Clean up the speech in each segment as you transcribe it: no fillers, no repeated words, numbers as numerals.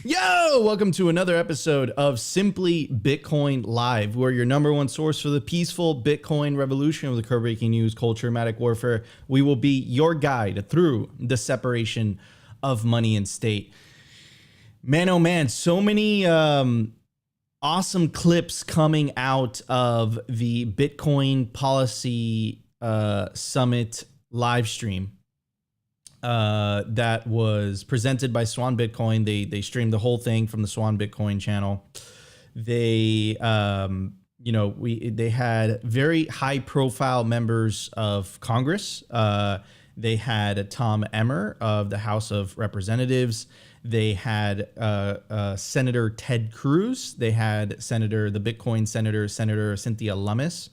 Yo, welcome to another episode of Simply Bitcoin Live. We're your number one source for the peaceful Bitcoin revolution with the curve-breaking news, culture, matic warfare. We will be your guide through the separation of money and state. Man, oh man, so many awesome clips coming out of the Bitcoin Policy Summit live stream. That was presented by Swan Bitcoin. They streamed the whole thing from the Swan Bitcoin channel. They, they had very high profile members of Congress. They had Tom Emmer of the House of Representatives. They had Senator Ted Cruz. They had the Bitcoin Senator Cynthia Lummis.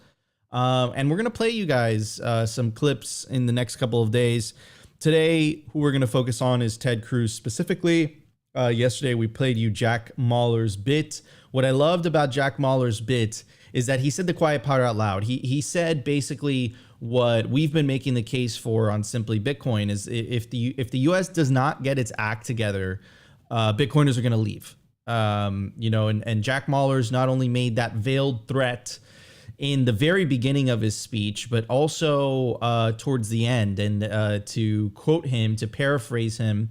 And we're going to play you guys some clips in the next couple of days. Today, who we're going to focus on is Ted Cruz specifically. Yesterday, we played you Jack Mallers' bit. What I loved about Jack Mallers' bit is that he said the quiet part out loud. He said basically what we've been making the case for on Simply Bitcoin is if the U.S. does not get its act together, Bitcoiners are going to leave. And Jack Mallers not only made that veiled threat in the very beginning of his speech, but also towards the end. And to quote him, to paraphrase him,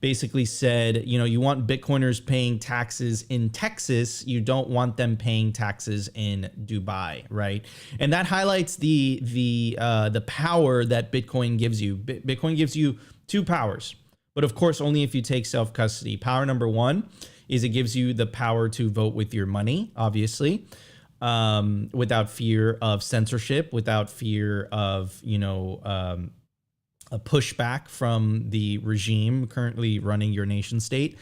basically said, you want Bitcoiners paying taxes in Texas, you don't want them paying taxes in Dubai, right? And that highlights the power that Bitcoin gives you. Bitcoin gives you two powers, but of course, only if you take self-custody. Power number one is it gives you the power to vote with your money, obviously. Without fear of censorship, without fear of, a pushback from the regime currently running your nation state.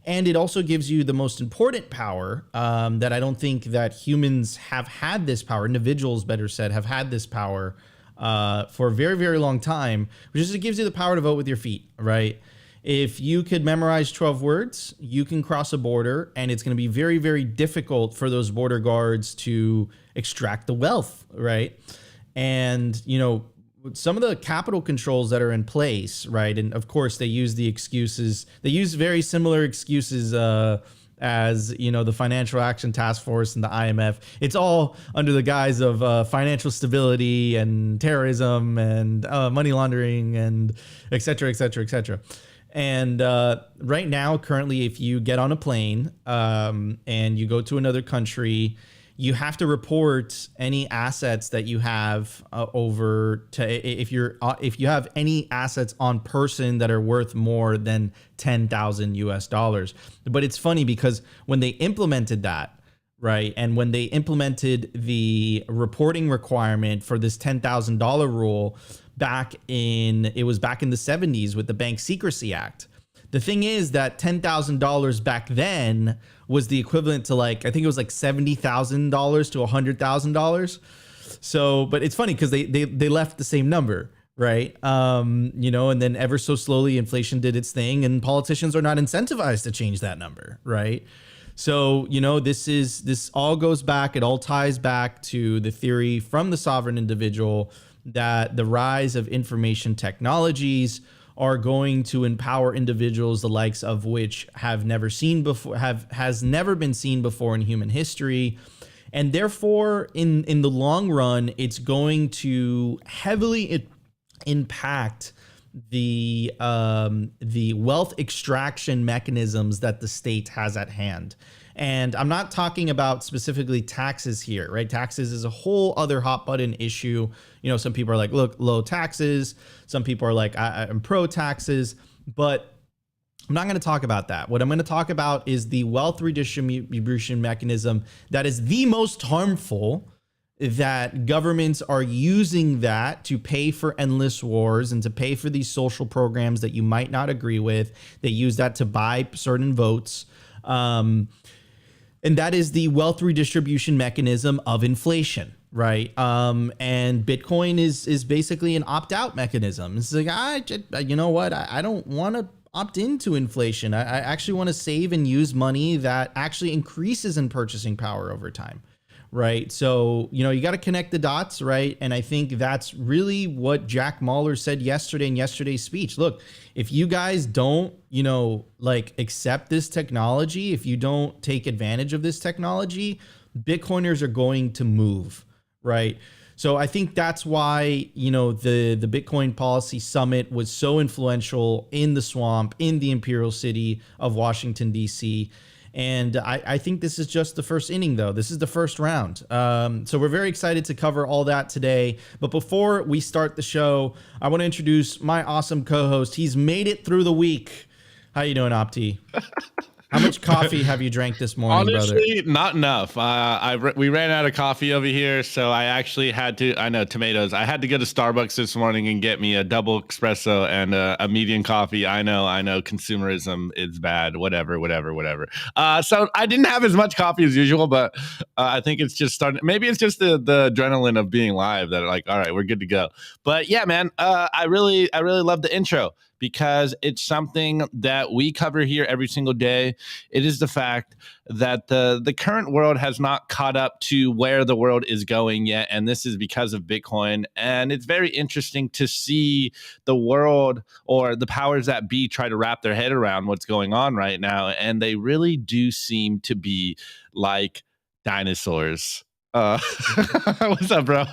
And it also gives you the most important power that I don't think that humans have had this power, individuals, better said, have had this power for a very, very long time, which is it gives you the power to vote with your feet, right? If you could memorize 12 words, you can cross a border, and it's going to be very, very difficult for those border guards to extract the wealth, right? And, some of the capital controls that are in place, right? And of course, they use the excuses. They use very similar excuses as, the Financial Action Task Force and the IMF. It's all under the guise of financial stability and terrorism and money laundering and et cetera, et cetera, et cetera. And right now, currently, if you get on a plane and you go to another country, you have to report any assets that you have if you have any assets on person that are worth more than 10,000 US dollars. But it's funny because when they implemented that, right, and when they implemented the reporting requirement for this $10,000 rule, back in the 70s with the Bank Secrecy Act. The thing is that $10,000 back then was the equivalent to I think it was $70,000 to $100,000. So, but it's funny because they left the same number, right? And then ever so slowly inflation did its thing, and politicians are not incentivized to change that number, right? So, this all goes back, it all ties back to the theory from the sovereign individual that the rise of information technologies are going to empower individuals, the likes of which has never been seen before in human history. And therefore, in the long run, it's going to heavily impact the wealth extraction mechanisms that the state has at hand. And I'm not talking about specifically taxes here, right? Taxes is a whole other hot button issue. Some people are like, look, low taxes. Some people are like, I'm pro taxes, but I'm not going to talk about that. What I'm going to talk about is the wealth redistribution mechanism that is the most harmful, that governments are using that to pay for endless wars and to pay for these social programs that you might not agree with. They use that to buy certain votes. And that is the wealth redistribution mechanism of inflation, right? And Bitcoin is basically an opt-out mechanism. It's like, you know what? I don't want to opt into inflation. I actually want to save and use money that actually increases in purchasing power over time, right? So, you got to connect the dots, right? And I think that's really what Jack Mallers said yesterday in yesterday's speech. Look, if you guys don't, accept this technology, if you don't take advantage of this technology, Bitcoiners are going to move, right? So I think that's why, the Bitcoin Policy Summit was so influential in the swamp, in the Imperial City of Washington, D.C., and I think this is just the first inning, though. This is the first round. So we're very excited to cover all that today. But before we start the show, I want to introduce my awesome co-host. He's made it through the week. How you doing, Opti? How much coffee have you drank this morning, Honestly, brother? not enough. We ran out of coffee over here, so I actually had to. I know, tomatoes. I had to go to Starbucks this morning and get me a double espresso and a medium coffee. I know. Consumerism is bad. Whatever. So I didn't have as much coffee as usual, but I think it's just starting. Maybe it's just the adrenaline of being live that all right, we're good to go. But yeah, man, I really love the intro, because it's something that we cover here every single day. It is the fact that the current world has not caught up to where the world is going yet, and this is because of Bitcoin. And it's very interesting to see the world, or the powers that be, try to wrap their head around what's going on right now, and they really do seem to be like dinosaurs. What's up, bro?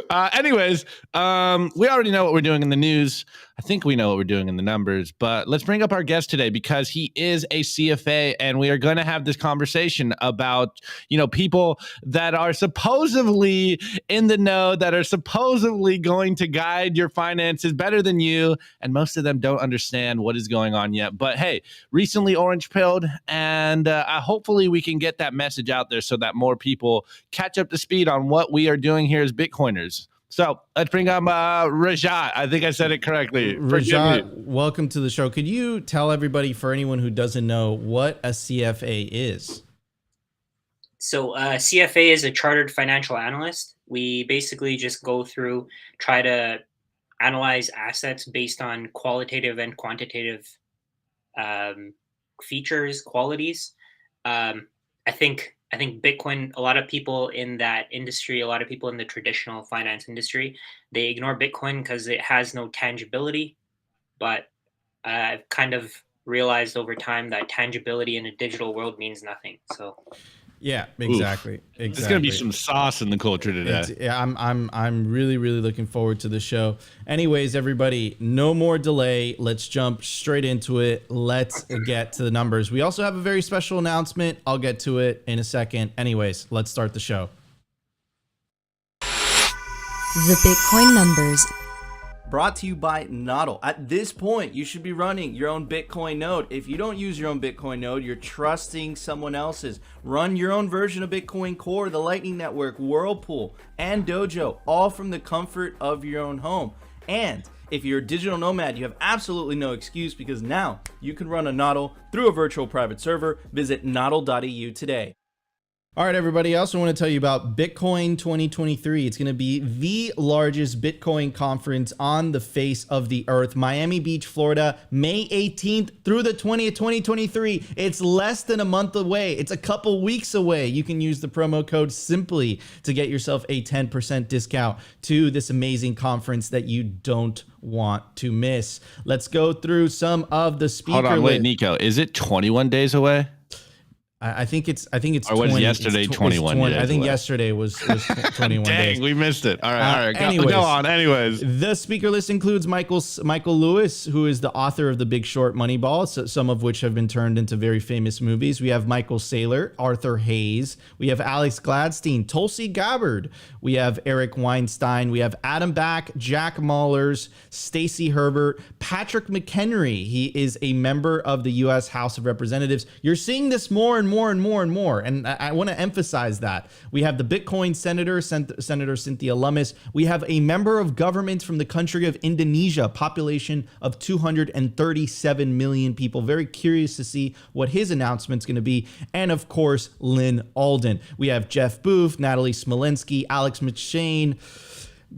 Anyways, we already know what we're doing in the news. I think we know what we're doing in the numbers, but let's bring up our guest today, because he is a CFA, and we are going to have this conversation about, people that are supposedly in the know, that are supposedly going to guide your finances better than you, and most of them don't understand what is going on yet. But hey, recently orange pilled, and hopefully we can get that message out there so that more people catch up to speed on what we are doing here as Bitcoiners. So let's bring up Rajat. I think I said it correctly. Rajat, welcome to the show. Could you tell everybody, for anyone who doesn't know, what a CFA is? So CFA is a chartered financial analyst. We basically just go through, try to analyze assets based on qualitative and quantitative features, qualities. I think Bitcoin, a lot of people in that industry, a lot of people in the traditional finance industry, they ignore Bitcoin because it has no tangibility. But I've kind of realized over time that tangibility in a digital world means nothing. So yeah, exactly. There's gonna be some sauce in the culture today. I'm really looking forward to the show. Anyways, everybody, no more delay. Let's jump straight into it. Let's get to the numbers. We also have a very special announcement. I'll get to it in a second. Anyways, let's start the show. The Bitcoin numbers. Brought to you by Nodl. At this point, you should be running your own Bitcoin node. If you don't use your own Bitcoin node, you're trusting someone else's. Run your own version of Bitcoin Core, the Lightning Network, Whirlpool, and Dojo, all from the comfort of your own home. And if you're a digital nomad, you have absolutely no excuse, because now you can run a Nodl through a virtual private server. Visit nodl.eu today. All right, everybody. I also want to tell you about Bitcoin 2023. It's going to be the largest Bitcoin conference on the face of the earth. Miami Beach, Florida, May 18th through the 20th, 2023. It's less than a month away. It's a couple weeks away. You can use the promo code SIMPLY to get yourself a 10% discount to this amazing conference that you don't want to miss. Let's go through some of the speaker Hold on, wait, Nico, is it 21 days away? I think it's or 20. Was yesterday 21 days I think away. Yesterday was 21 days. Dang, we missed it. All right. Anyways, go on. Anyways, the speaker list includes Michael Lewis, who is the author of The Big Short, Moneyball, some of which have been turned into very famous movies. We have Michael Saylor, Arthur Hayes. We have Alex Gladstein, Tulsi Gabbard. We have Eric Weinstein. We have Adam Back, Jack Mallers, Stacey Herbert, Patrick McHenry. He is a member of the U.S. House of Representatives. You're seeing this more and more. And I want to emphasize that. We have the Bitcoin senator, Senator Cynthia Lummis. We have a member of government from the country of Indonesia, population of 237 million people. Very curious to see what his announcement's going to be. And of course, Lynn Alden. We have Jeff Booth, Natalie Smolenski, Alex McShane,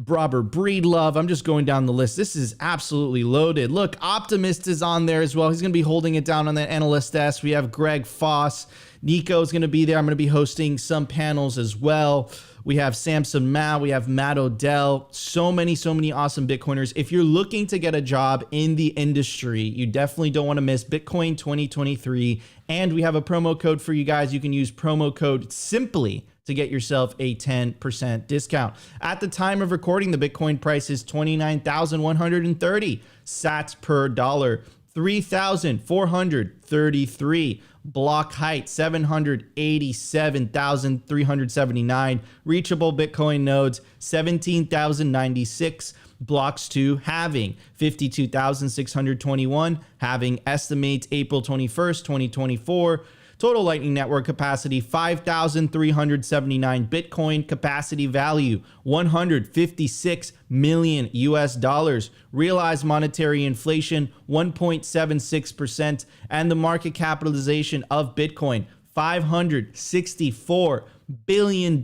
Robert Breedlove. I'm just going down the list. This is absolutely loaded. Look, Optimist is on there as well. He's going to be holding it down on the analyst desk. We have Greg Foss. Nico's going to be there. I'm going to be hosting some panels as well. We have Samson Mao. We have Matt Odell. So many awesome Bitcoiners. If you're looking to get a job in the industry, you definitely don't want to miss Bitcoin 2023. And we have a promo code for you guys. You can use promo code SIMPLY to get yourself a 10% discount. At the time of recording, the Bitcoin price is 29,130 sats per dollar, 3,433. Block height, 787,379. Reachable Bitcoin nodes, 17,096. Blocks to halving, 52,621. Halving estimates April 21st, 2024. Total Lightning Network capacity, 5,379 Bitcoin. Capacity value, 156 million US dollars. Realized monetary inflation, 1.76%. And the market capitalization of Bitcoin, $564 billion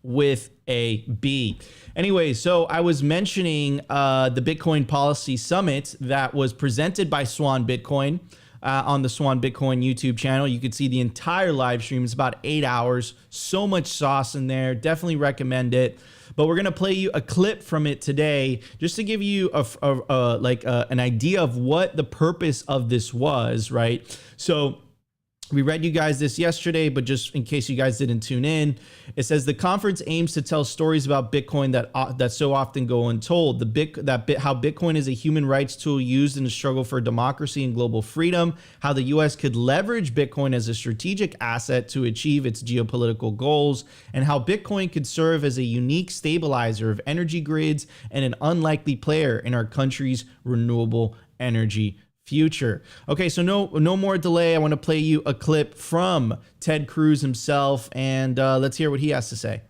with a B. Anyway, so I was mentioning the Bitcoin Policy Summit that was presented by Swan Bitcoin. On the Swan Bitcoin YouTube channel. You could see the entire live stream. It's about 8 hours. So much sauce in there. Definitely recommend it. But we're going to play you a clip from it today just to give you an idea of what the purpose of this was, right? So we read you guys this yesterday, but just in case you guys didn't tune in, it says the conference aims to tell stories about Bitcoin that so often go untold. How Bitcoin is a human rights tool used in the struggle for democracy and global freedom. How the U.S. could leverage Bitcoin as a strategic asset to achieve its geopolitical goals, and how Bitcoin could serve as a unique stabilizer of energy grids and an unlikely player in our country's renewable energy future. Okay, so no more delay. I want to play you a clip from Ted Cruz himself, and let's hear what he has to say.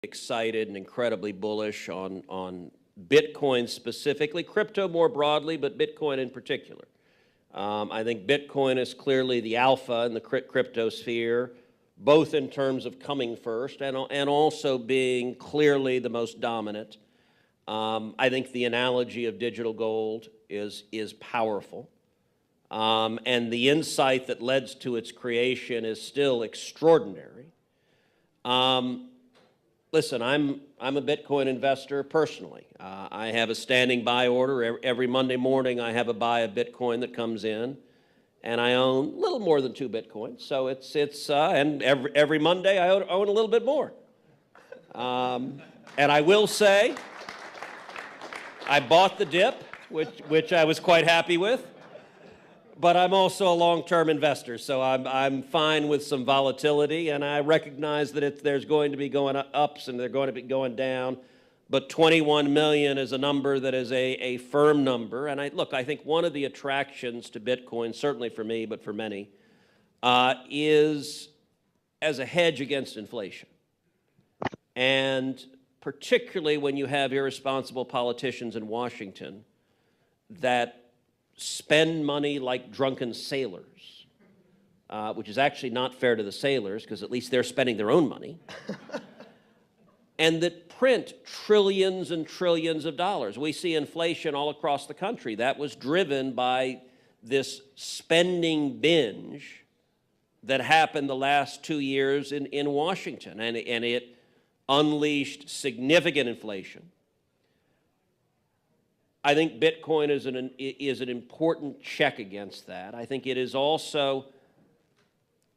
Excited and incredibly bullish on Bitcoin specifically, crypto more broadly, but Bitcoin in particular. I think Bitcoin is clearly the alpha in the crypto sphere, both in terms of coming first and also being clearly the most dominant. I think the analogy of digital gold is powerful. And the insight that led to its creation is still extraordinary. Listen, I'm a Bitcoin investor personally. I have a standing buy order. Every Monday morning I have a buy of Bitcoin that comes in, and I own a little more than 2 Bitcoins. So and every Monday I own a little bit more. And I will say, I bought the dip, which I was quite happy with, but I'm also a long-term investor, so I'm fine with some volatility, and I recognize that there's going to be going ups and they're going to be going down, but 21 million is a number that is a firm number, and I think one of the attractions to Bitcoin, certainly for me, but for many, is as a hedge against inflation. And particularly when you have irresponsible politicians in Washington that spend money like drunken sailors, which is actually not fair to the sailors because at least they're spending their own money, and that print trillions and trillions of dollars. We see inflation all across the country. That was driven by this spending binge that happened the last 2 years in Washington, and it unleashed significant inflation. I think Bitcoin is an important check against that. I think it is also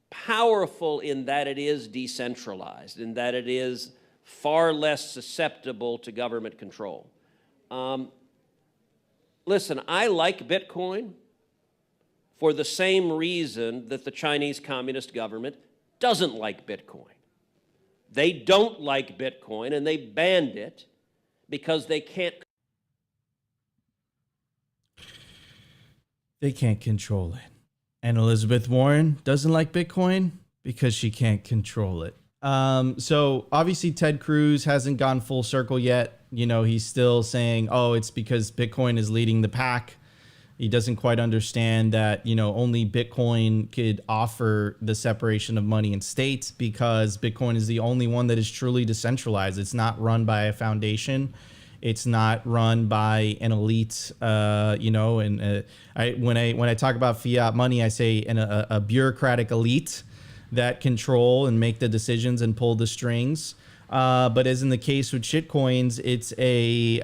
powerful in that it is decentralized, in that it is far less susceptible to government control. Listen, I like Bitcoin for the same reason that the Chinese Communist government doesn't like Bitcoin. They don't like Bitcoin, and they banned it because they can't control it. And Elizabeth Warren doesn't like Bitcoin because she can't control it. So obviously Ted Cruz hasn't gone full circle yet. You know, he's still saying, oh, it's because Bitcoin is leading the pack. He doesn't quite understand that, only Bitcoin could offer the separation of money and state, because Bitcoin is the only one that is truly decentralized. It's not run by a foundation. It's not run by an elite, when I talk about fiat money, I say a bureaucratic elite that control and make the decisions and pull the strings. But as in the case with shitcoins, it's a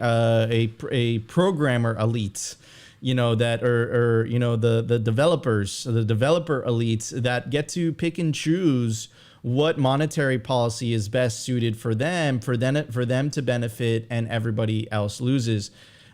programmer elite, that are the developers, the developer elites that get to pick and choose what monetary policy is best suited for them to benefit, and everybody else loses.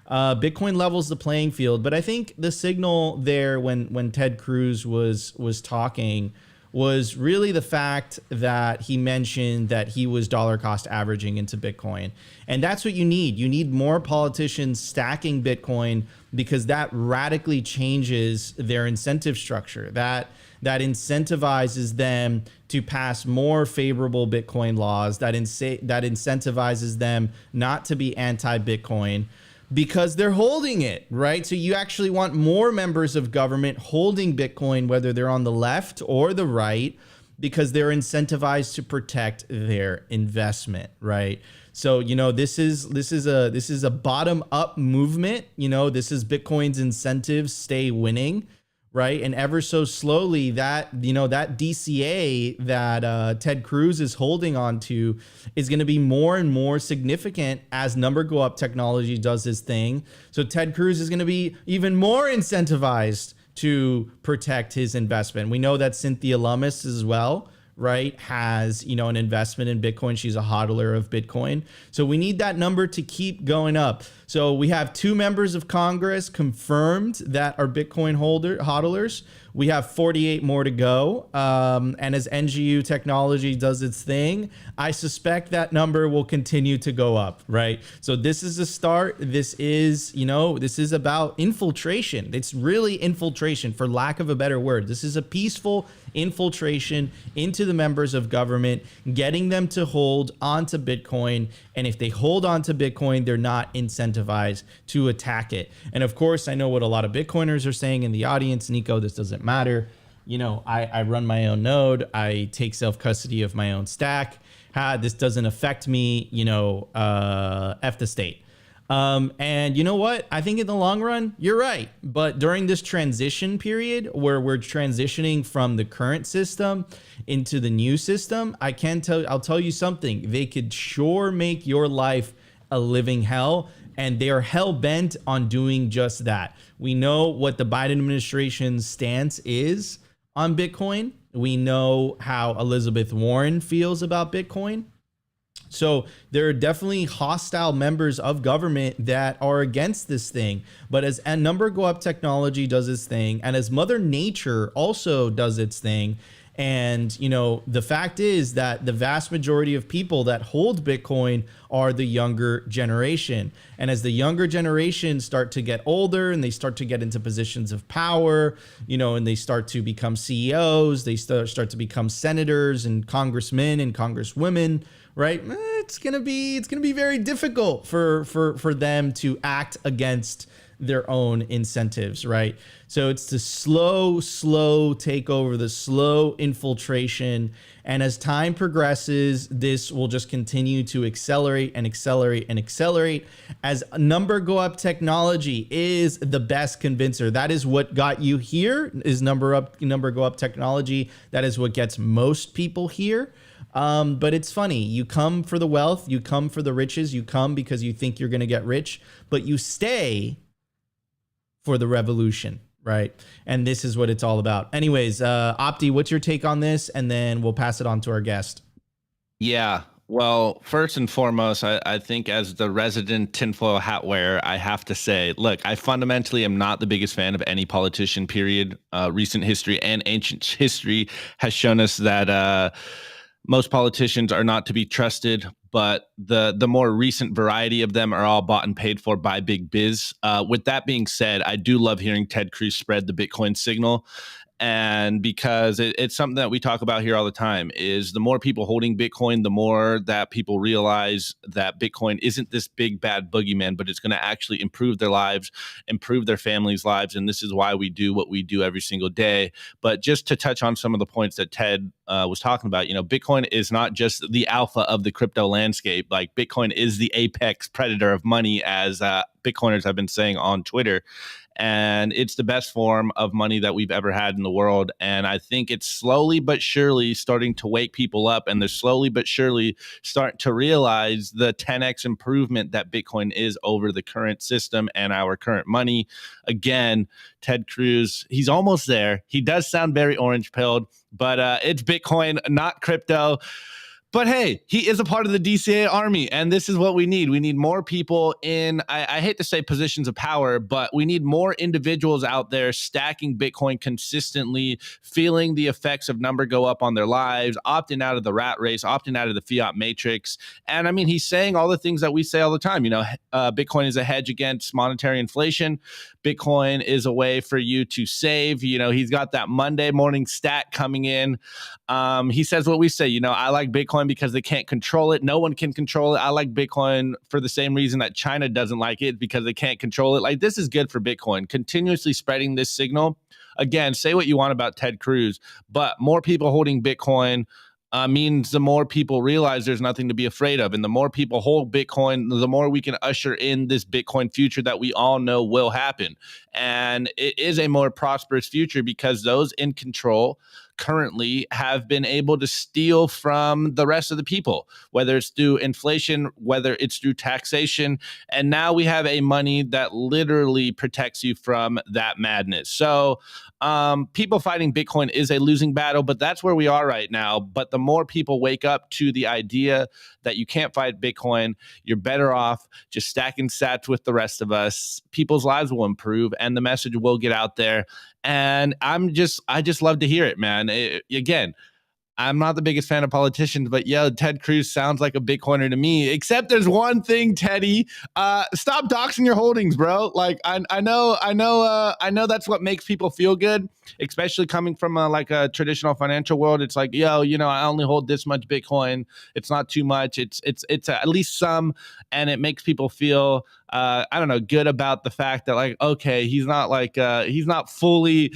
Bitcoin levels the playing field, but I think the signal there when Ted Cruz was talking was really the fact that he mentioned that he was dollar cost averaging into Bitcoin. And that's what you need. You need more politicians stacking Bitcoin, because that radically changes their incentive structure. That incentivizes them to pass more favorable Bitcoin laws, that incentivizes them not to be anti-Bitcoin, because they're holding it, right? So you actually want more members of government holding Bitcoin, whether they're on the left or the right, because they're incentivized to protect their investment, right? So, this is a bottom up movement. This is Bitcoin's incentives stay winning, right? And ever so slowly that DCA that Ted Cruz is holding on to is going to be more and more significant as number go up technology does this thing. So Ted Cruz is going to be even more incentivized to protect his investment. We know that Cynthia Lummis as well, right, has, an investment in Bitcoin. She's a hodler of Bitcoin. So we need that number to keep going up. So we have 2 members of Congress confirmed that are Bitcoin hodlers. We have 48 more to go. And as NGU technology does its thing, I suspect that number will continue to go up, right? So this is a start. This is about infiltration. It's really infiltration, for lack of a better word. This is a peaceful infiltration into the members of government, getting them to hold onto Bitcoin. And if they hold onto Bitcoin, they're not incentivized to attack it. And of course, I know what a lot of Bitcoiners are saying in the audience. Nico, this doesn't matter. I run my own node. I take self-custody of my own stack. This doesn't affect me, F the state. And you know what? I think in the long run, you're right. But during this transition period where we're transitioning from the current system into the new system, I'll tell you something. They could sure make your life a living hell, and they are hell bent on doing just that. We know what the Biden administration's stance is on Bitcoin. We know how Elizabeth Warren feels about Bitcoin. So there are definitely hostile members of government that are against this thing. But as number go up technology does its thing, and as Mother Nature also does its thing, and the fact is that the vast majority of people that hold Bitcoin are the younger generation. And as the younger generation start to get older and they start to get into positions of power, and they start to become CEOs, they start to become senators and congressmen and congresswomen, right? It's gonna be very difficult for them to act against their own incentives, right? So it's the slow takeover, the slow infiltration. And as time progresses, this will just continue to accelerate and accelerate and accelerate, as number go up technology is the best convincer. That is what got you here, is number go up technology. That is what gets most people here. But it's funny. You come for the wealth, you come for the riches, you come because you think you're going to get rich, but you stay for the revolution, right? And this is what it's all about. Anyways, Opti, what's your take on this? And then we'll pass it on to our guest. Yeah. Well, first and foremost, I think as the resident tinfoil hat wearer, I have to say, look, I fundamentally am not the biggest fan of any politician, period. Recent history and ancient history has shown us that most politicians are not to be trusted, but the more recent variety of them are all bought and paid for by big biz. With that being said, I do love hearing Ted Cruz spread the Bitcoin signal. And because it's something that we talk about here all the time, is the more people holding Bitcoin, the more that people realize that Bitcoin isn't this big bad boogeyman, but it's going to actually improve their lives, improve their families' lives. And this is why we do what we do every single day. But just to touch on some of the points that Ted was talking about, Bitcoin is not just the alpha of the crypto landscape. Like, Bitcoin is the apex predator of money, as Bitcoiners have been saying on Twitter. And it's the best form of money that we've ever had in the world. And I think it's slowly but surely starting to wake people up, and they're slowly but surely starting to realize the 10x improvement that Bitcoin is over the current system and our current money. Again, Ted Cruz, he's almost there. He does sound very orange-pilled, but it's Bitcoin, not crypto. But hey, he is a part of the DCA army, and this is what we need. We need more people in, I hate to say positions of power, but we need more individuals out there stacking Bitcoin consistently, feeling the effects of number go up on their lives, opting out of the rat race, opting out of the fiat matrix. And I mean, he's saying all the things that we say all the time. Bitcoin is a hedge against monetary inflation. Bitcoin is a way for you to save. He's got that Monday morning stat coming in. He says what we say, I like Bitcoin because they can't control it. No one can control it. I like Bitcoin for the same reason that China doesn't like it, because they can't control it. Like, this is good for Bitcoin, continuously spreading this signal. Again, say what you want about Ted Cruz, but more people holding Bitcoin means the more people realize there's nothing to be afraid of. And the more people hold Bitcoin, the more we can usher in this Bitcoin future that we all know will happen. And it is a more prosperous future because those in control currently have been able to steal from the rest of the people, whether it's through inflation, whether it's through taxation. And now we have a money that literally protects you from that madness. So people fighting Bitcoin is a losing battle, but that's where we are right now. But the more people wake up to the idea that you can't fight Bitcoin, you're better off just stacking sats with the rest of us, people's lives will improve and the message will get out there. And I just love to hear it, man. Again, I'm not the biggest fan of politicians, but yeah, Ted Cruz sounds like a Bitcoiner to me. Except there's one thing, Teddy. Stop doxing your holdings, bro. Like, I know that's what makes people feel good, especially coming from a traditional financial world. It's like, I only hold this much Bitcoin. It's not too much. It's at least some, and it makes people feel good about the fact that, like, okay, he's not fully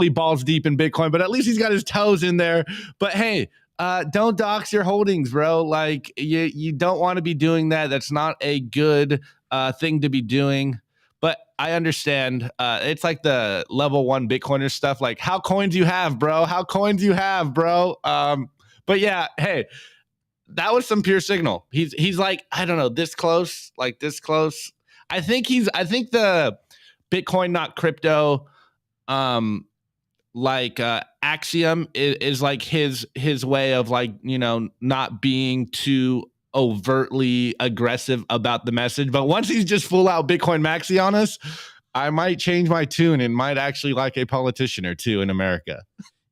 balls deep in Bitcoin, but at least he's got his toes in there. But hey, don't dox your holdings, bro. Like, you don't want to be doing that. That's not a good thing to be doing. But I understand. It's like the level 1 Bitcoiner stuff. Like, how coins you have, bro? How coins you have, bro? But yeah, hey, that was some pure signal. He's like, I don't know, this close. I think the Bitcoin, not crypto, axiom is like his way of, like, not being too overtly aggressive about the message. But once he's just full out Bitcoin maxi on us, I might change my tune and might actually like a politician or two in America.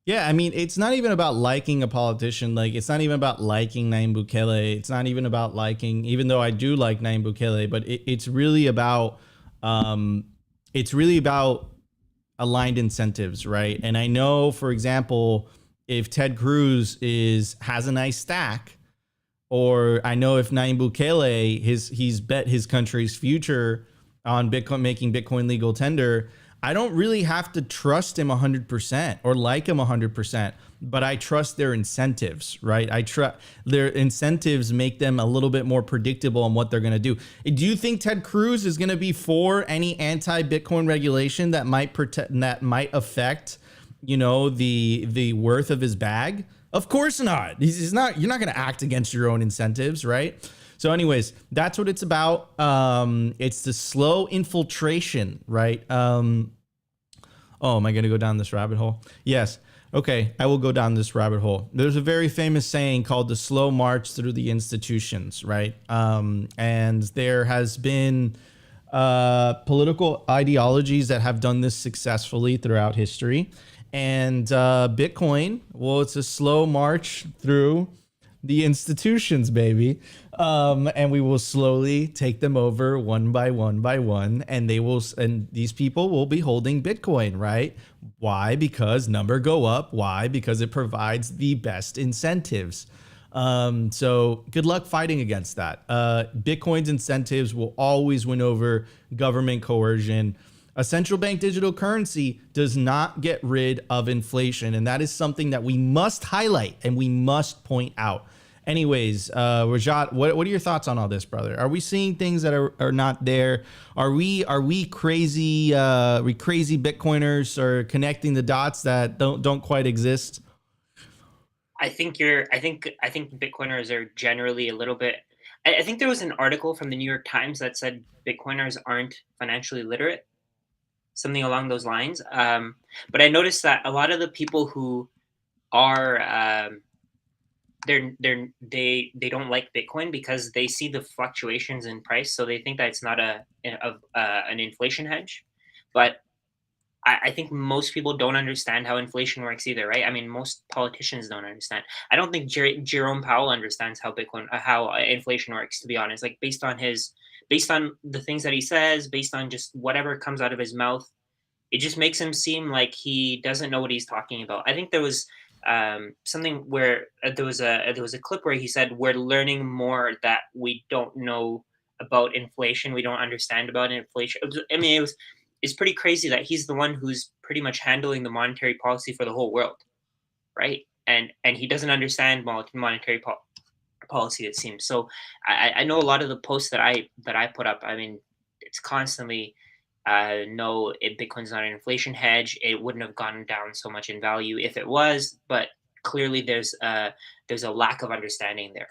Yeah, I mean, it's not even about liking a politician. Like, it's not even about liking Nayib Bukele. It's not even about liking, even though I do like Nayib Bukele, but it's really about aligned incentives, right? And I know, for example, if Ted Cruz has a nice stack, or I know if Nayib Bukele he's bet his country's future on Bitcoin, making Bitcoin legal tender, I don't really have to trust him 100% or like him 100%, but I trust their incentives, right? I trust their incentives make them a little bit more predictable on what they're going to do. Do you think Ted Cruz is going to be for any anti-Bitcoin regulation that might affect, the worth of his bag? Of course not. He's not. You're not going to act against your own incentives, right? So anyways, that's what it's about. It's the slow infiltration, right? Oh, am I going to go down this rabbit hole? Yes. Okay, I will go down this rabbit hole. There's a very famous saying called the slow march through the institutions, right? And there has been political ideologies that have done this successfully throughout history. And Bitcoin, well, it's a slow march through the institutions, baby. And we will slowly take them over one by one, and these people will be holding Bitcoin, right? Why? Because number go up. Why? Because it provides the best incentives. So good luck fighting against that. Bitcoin's incentives will always win over government coercion. A central bank digital currency does not get rid of inflation, and that is something that we must highlight and we must point out. Anyways, Rajat, what are your thoughts on all this, brother? Are we seeing things that are not there? Are we crazy crazy Bitcoiners or connecting the dots that don't quite exist? I think Bitcoiners are generally a little bit. I think there was an article from the New York Times that said Bitcoiners aren't financially literate, something along those lines. But I noticed that a lot of the people who are they don't like Bitcoin because they see the fluctuations in price, so they think that it's not an inflation hedge. But I think most people don't understand how inflation works either, right? I mean, most politicians don't understand. I don't think Jerome Powell understands how inflation works, to be honest. Like based on the things that he says, based on just whatever comes out of his mouth, it just makes him seem like he doesn't know what he's talking about. I think there was something where there was a clip where he said, "We're learning more that we don't know about inflation. We don't understand about inflation." It's pretty crazy that he's the one who's pretty much handling the monetary policy for the whole world, right? And he doesn't understand monetary policy, it seems. So I know a lot of the posts that I put up. I mean, it's constantly no, Bitcoin's not an inflation hedge. It wouldn't have gone down so much in value if it was, but clearly there's a lack of understanding there.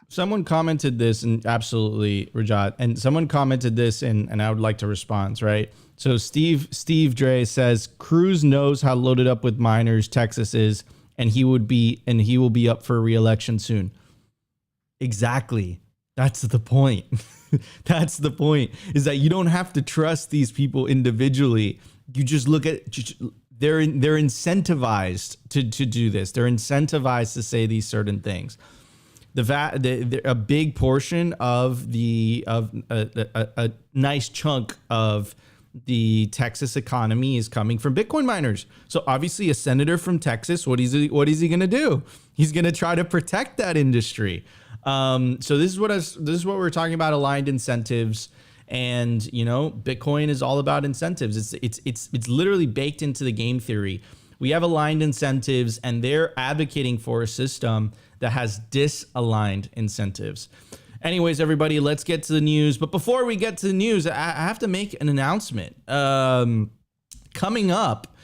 Someone commented this, and absolutely, Rajat, and someone commented this, and I would like to respond, right? So Steve Dre says, Cruz knows how loaded up with miners Texas is, and he will be up for re-election soon. Exactly. That's the point. That's the point, is that you don't have to trust these people individually. You just look at, they're incentivized to do this. They're incentivized to say these certain things. A big portion of a nice chunk of the Texas economy is coming from Bitcoin miners. So obviously a senator from Texas, what is he going to do? He's going to try to protect that industry. So this is what we're talking about, aligned incentives. And, Bitcoin is all about incentives. It's literally baked into the game theory. We have aligned incentives, and they're advocating for a system that has disaligned incentives. Anyways, everybody, let's get to the news. But before we get to the news, I have to make an announcement. Coming up,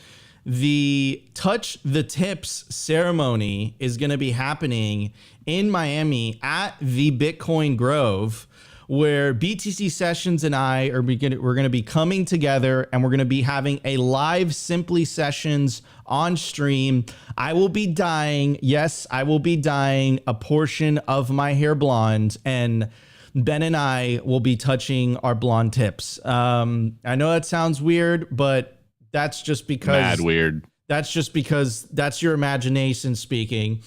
the Touch the Tips ceremony is going to be happening in Miami at the Bitcoin Grove, where BTC Sessions and I we're going to be coming together, and we're going to be having a live Simply Sessions on stream. I will be dyeing. Yes, I will be dyeing a portion of my hair blonde, and Ben and I will be touching our blonde tips. I know that sounds weird, but that's just because mad weird. That's just because that's your imagination speaking.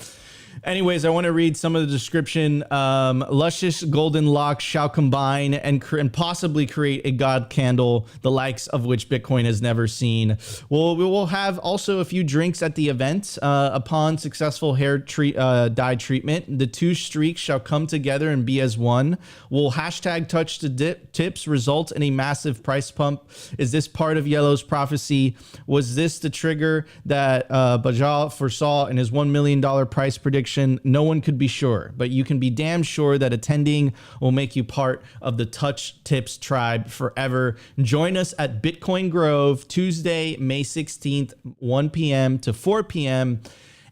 Anyways, I want to read some of the description. Luscious golden locks shall combine and possibly create a god candle, the likes of which Bitcoin has never seen. We will have also a few drinks at the event. Upon successful hair dye treatment, the two streaks shall come together and be as one. Will hashtag touch the tips result in a massive price pump? Is this part of Yellow's prophecy? Was this the trigger that Bajal foresaw in his $1 million price prediction? No one could be sure, but you can be damn sure that attending will make you part of the Touch Tips tribe forever. Join us at Bitcoin Grove, Tuesday, May 16th, 1 p.m. to 4 p.m.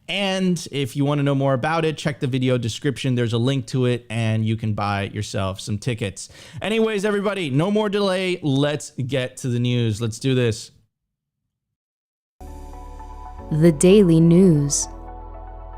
And if you want to know more about it, check the video description. There's a link to it, and you can buy yourself some tickets. Anyways, everybody, no more delay. Let's get to the news. Let's do this. The Daily News.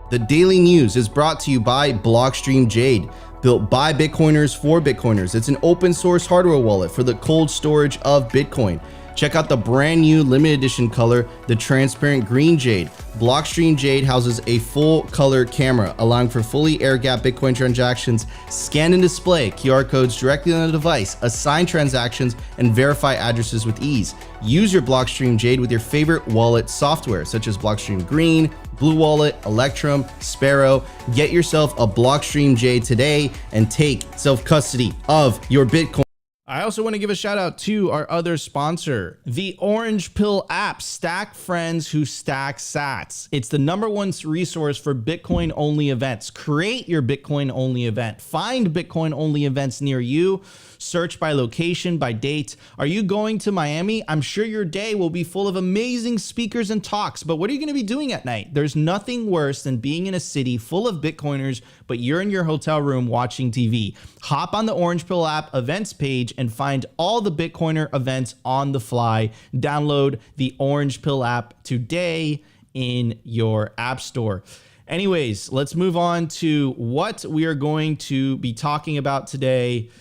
The Daily News is brought to you by Blockstream Jade, built by Bitcoiners for Bitcoiners. It's an open source hardware wallet for the cold storage of Bitcoin. Check out the brand new limited edition color, the transparent green jade. Blockstream Jade houses a full color camera, allowing for fully air-gapped Bitcoin transactions, scan and display QR codes directly on the device, assign transactions, and verify addresses with ease. Use your Blockstream Jade with your favorite wallet software, such as Blockstream Green, Blue Wallet, Electrum, Sparrow. Get yourself a Blockstream Jade today and take self-custody of your Bitcoin. I also want to give a shout out to our other sponsor, the Orange Pill app. Stack friends who stack sats. It's the #1 resource for Bitcoin only events. Create your Bitcoin only event. Find Bitcoin only events near you. Search by location, by date. Are you going to Miami? I'm sure your day will be full of amazing speakers and talks, but what are you going to be doing at night? There's nothing worse than being in a city full of Bitcoiners, but you're in your hotel room watching TV. Hop on the Orange Pill app events page and find all the Bitcoiner events on the fly. Download the Orange Pill app today in your app store. Anyways, let's move on to what we are going to be talking about today.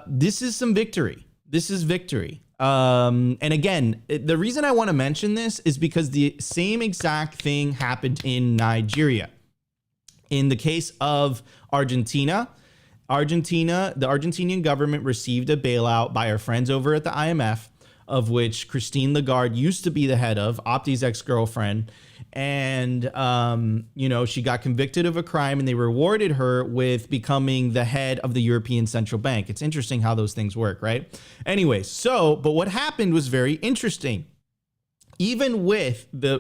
This is some victory. This is victory. And again, the reason I want to mention this is because the same exact thing happened in Nigeria. In the case of Argentina, the Argentinian government received a bailout by our friends over at the IMF, of which Christine Lagarde used to be the head of, Opti's ex-girlfriend. And, she got convicted of a crime and they rewarded her with becoming the head of the European Central Bank. It's interesting how those things work, right? Anyway, but what happened was very interesting. Even with the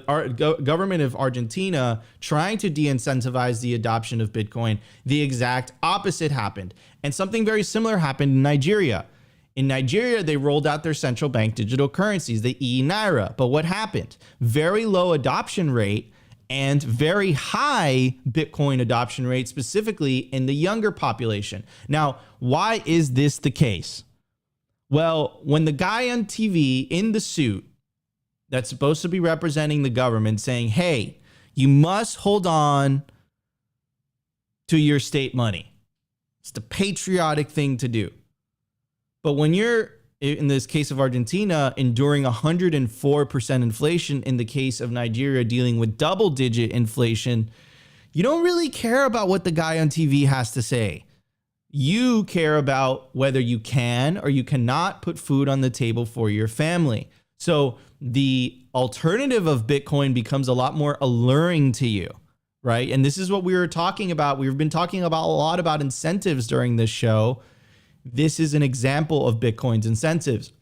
government of Argentina trying to de-incentivize the adoption of Bitcoin, the exact opposite happened. And something very similar happened in Nigeria. In Nigeria, they rolled out their central bank digital currencies, the e-Naira. But what happened? Very low adoption rate and very high Bitcoin adoption rate, specifically in the younger population. Now, why is this the case? Well, when the guy on TV in the suit that's supposed to be representing the government saying, hey, you must hold on to your state money. It's the patriotic thing to do. But when you're, in this case of Argentina, enduring 104% inflation, in the case of Nigeria dealing with double-digit inflation, you don't really care about what the guy on TV has to say. You care about whether you can or you cannot put food on the table for your family. So the alternative of Bitcoin becomes a lot more alluring to you, right? And this is what we were talking about. We've been talking about a lot about incentives during this show. This is an example of Bitcoin's incentives.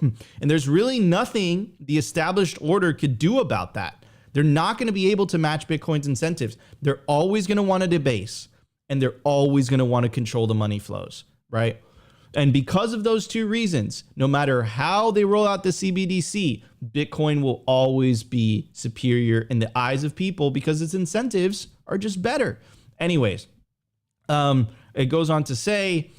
And there's really nothing the established order could do about that. They're not going to be able to match Bitcoin's incentives. They're always going to want to debase, and they're always going to want to control the money flows, right? And because of those two reasons, no matter how they roll out the CBDC, Bitcoin will always be superior in the eyes of people because its incentives are just better. Anyways, it goes on to say,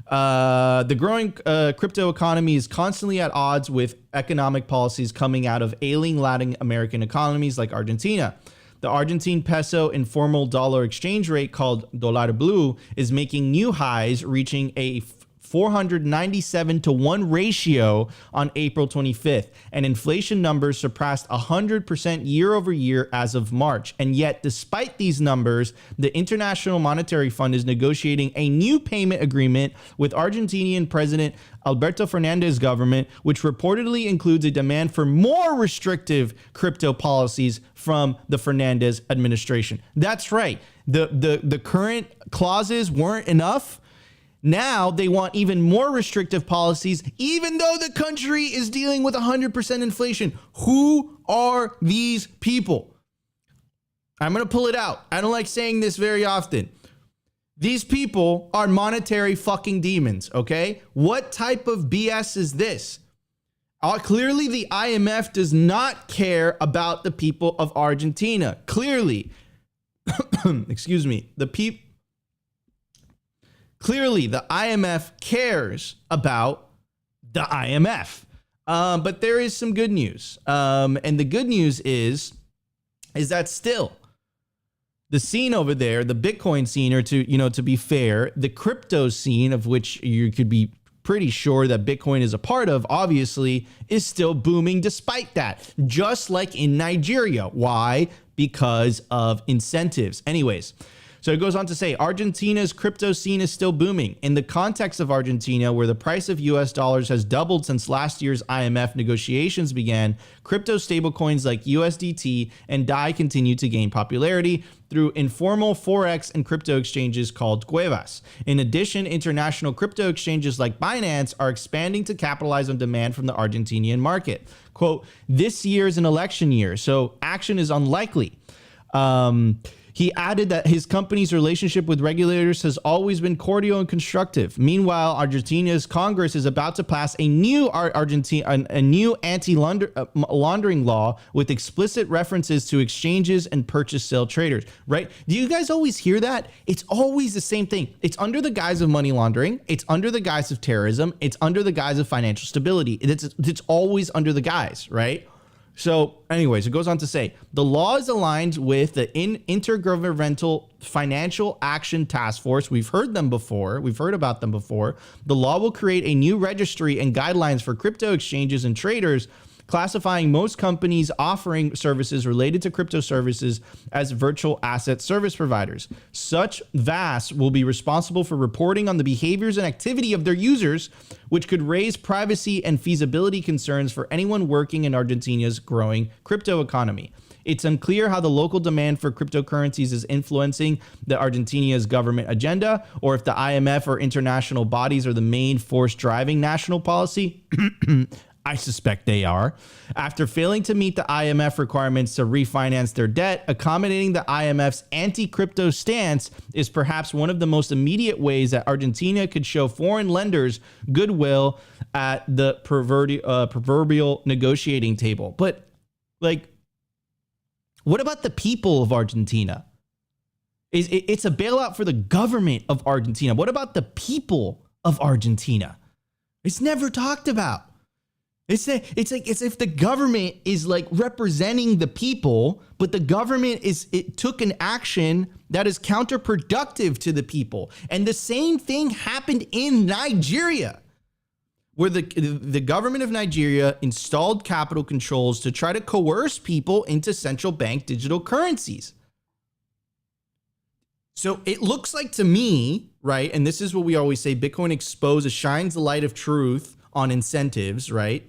the growing crypto economy is constantly at odds with economic policies coming out of ailing Latin American economies like Argentina. The Argentine peso informal dollar exchange rate, called Dólar Blue, is making new highs, reaching a 497-to-1 ratio on April 25th, and inflation numbers surpassed 100% year over year as of March. And yet, despite these numbers, the International Monetary Fund is negotiating a new payment agreement with Argentinian President Alberto Fernandez's government, which reportedly includes a demand for more restrictive crypto policies from the Fernandez administration. That's right. The current clauses weren't enough. Now they want even more restrictive policies, even though the country is dealing with 100% inflation. Who are these people? I'm going to pull it out. I don't like saying this very often. These people are monetary fucking demons, okay? What type of BS is this? Clearly, the IMF does not care about the people of Argentina. Clearly, excuse me, Clearly, the IMF cares about the IMF. But there is some good news. And the good news is that still the scene over there, the Bitcoin scene, or to be fair, the crypto scene, of which you could be pretty sure that Bitcoin is a part of, obviously, is still booming despite that, just like in Nigeria. Why? Because of incentives. Anyways, so it goes on to say, Argentina's crypto scene is still booming. In the context of Argentina, where the price of US dollars has doubled since last year's IMF negotiations began, crypto stablecoins like USDT and DAI continue to gain popularity through informal Forex and crypto exchanges called cuevas. In addition, international crypto exchanges like Binance are expanding to capitalize on demand from the Argentinian market. Quote, this year is an election year, so action is unlikely. He added that his company's relationship with regulators has always been cordial and constructive. Meanwhile, Argentina's Congress is about to pass a new anti-laundering law with explicit references to exchanges and purchase-sale traders, right? Do you guys always hear that? It's always the same thing. It's under the guise of money laundering. It's under the guise of terrorism. It's under the guise of financial stability. It's always under the guise, right? So anyways, it goes on to say, the law is aligned with the Intergovernmental Financial Action Task Force. We've heard them before. We've heard about them before. The law will create a new registry and guidelines for crypto exchanges and traders, classifying most companies offering services related to crypto services as virtual asset service providers. Such VAS will be responsible for reporting on the behaviors and activity of their users, which could raise privacy and feasibility concerns for anyone working in Argentina's growing crypto economy. It's unclear how the local demand for cryptocurrencies is influencing the Argentina's government agenda, or if the IMF or international bodies are the main force driving national policy. I suspect they are. After failing to meet the IMF requirements to refinance their debt, accommodating the IMF's anti-crypto stance is perhaps one of the most immediate ways that Argentina could show foreign lenders goodwill at the proverbial negotiating table. But, like, what about the people of Argentina? It's a bailout for the government of Argentina. What about the people of Argentina? It's never talked about. It's if the government is like representing the people, but the government took an action that is counterproductive to the people. And the same thing happened in Nigeria, where the government of Nigeria installed capital controls to try to coerce people into central bank digital currencies. So it looks like to me, right, and this is what we always say, Bitcoin exposes, shines the light of truth on incentives, right?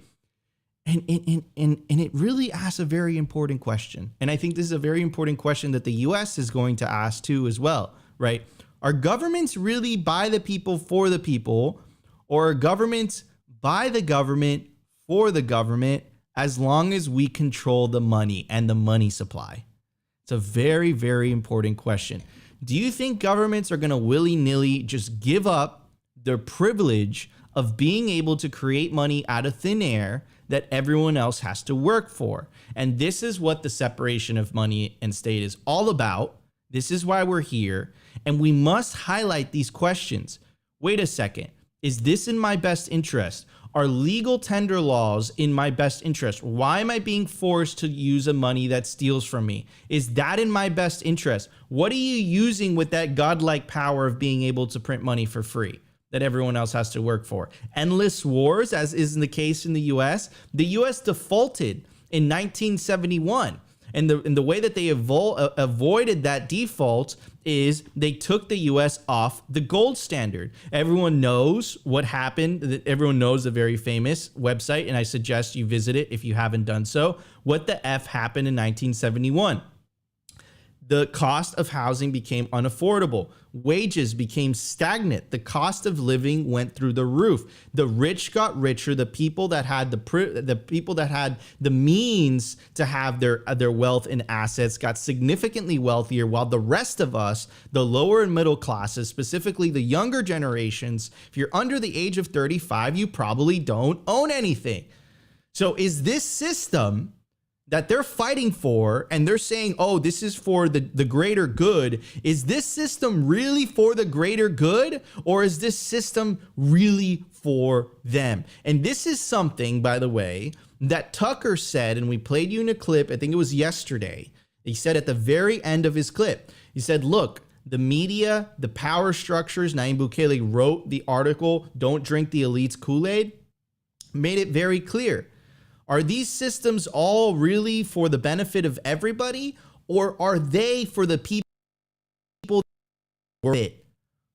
And it really asks a very important question. And I think this is a very important question that the US is going to ask too as well, right? Are governments really by the people for the people, or are governments by the government for the government, as long as we control the money and the money supply? It's a very, very important question. Do you think governments are going to willy-nilly just give up their privilege of being able to create money out of thin air that everyone else has to work for? And this is what the separation of money and state is all about. This is why we're here. And we must highlight these questions. Wait a second. Is this in my best interest? Are legal tender laws in my best interest? Why am I being forced to use a money that steals from me? Is that in my best interest? What are you using with that godlike power of being able to print money for free that everyone else has to work for? Endless wars, as is the case in the US. The US defaulted in 1971. And the way that they avoided that default is they took the US off the gold standard. Everyone knows what happened. Everyone knows the very famous website, and I suggest you visit it if you haven't done so. What the F happened in 1971? The cost of housing became unaffordable. Wages became stagnant. The cost of living went through the roof. The rich got richer. The people that had the means to have their wealth and assets got significantly wealthier, while the rest of us, the lower and middle classes, specifically the younger generations, if you're under the age of 35, you probably don't own anything. So is this system that they're fighting for, and they're saying, oh, this is for the greater good, is this system really for the greater good, or is this system really for them? And this is something, by the way, that Tucker said, and we played you in a clip, I think it was yesterday. He said at the very end of his clip, he said, look, the media, the power structures, Nayib Bukele wrote the article, Don't Drink the Elite's Kool-Aid, made it very clear. Are these systems all really for the benefit of everybody, or are they for the people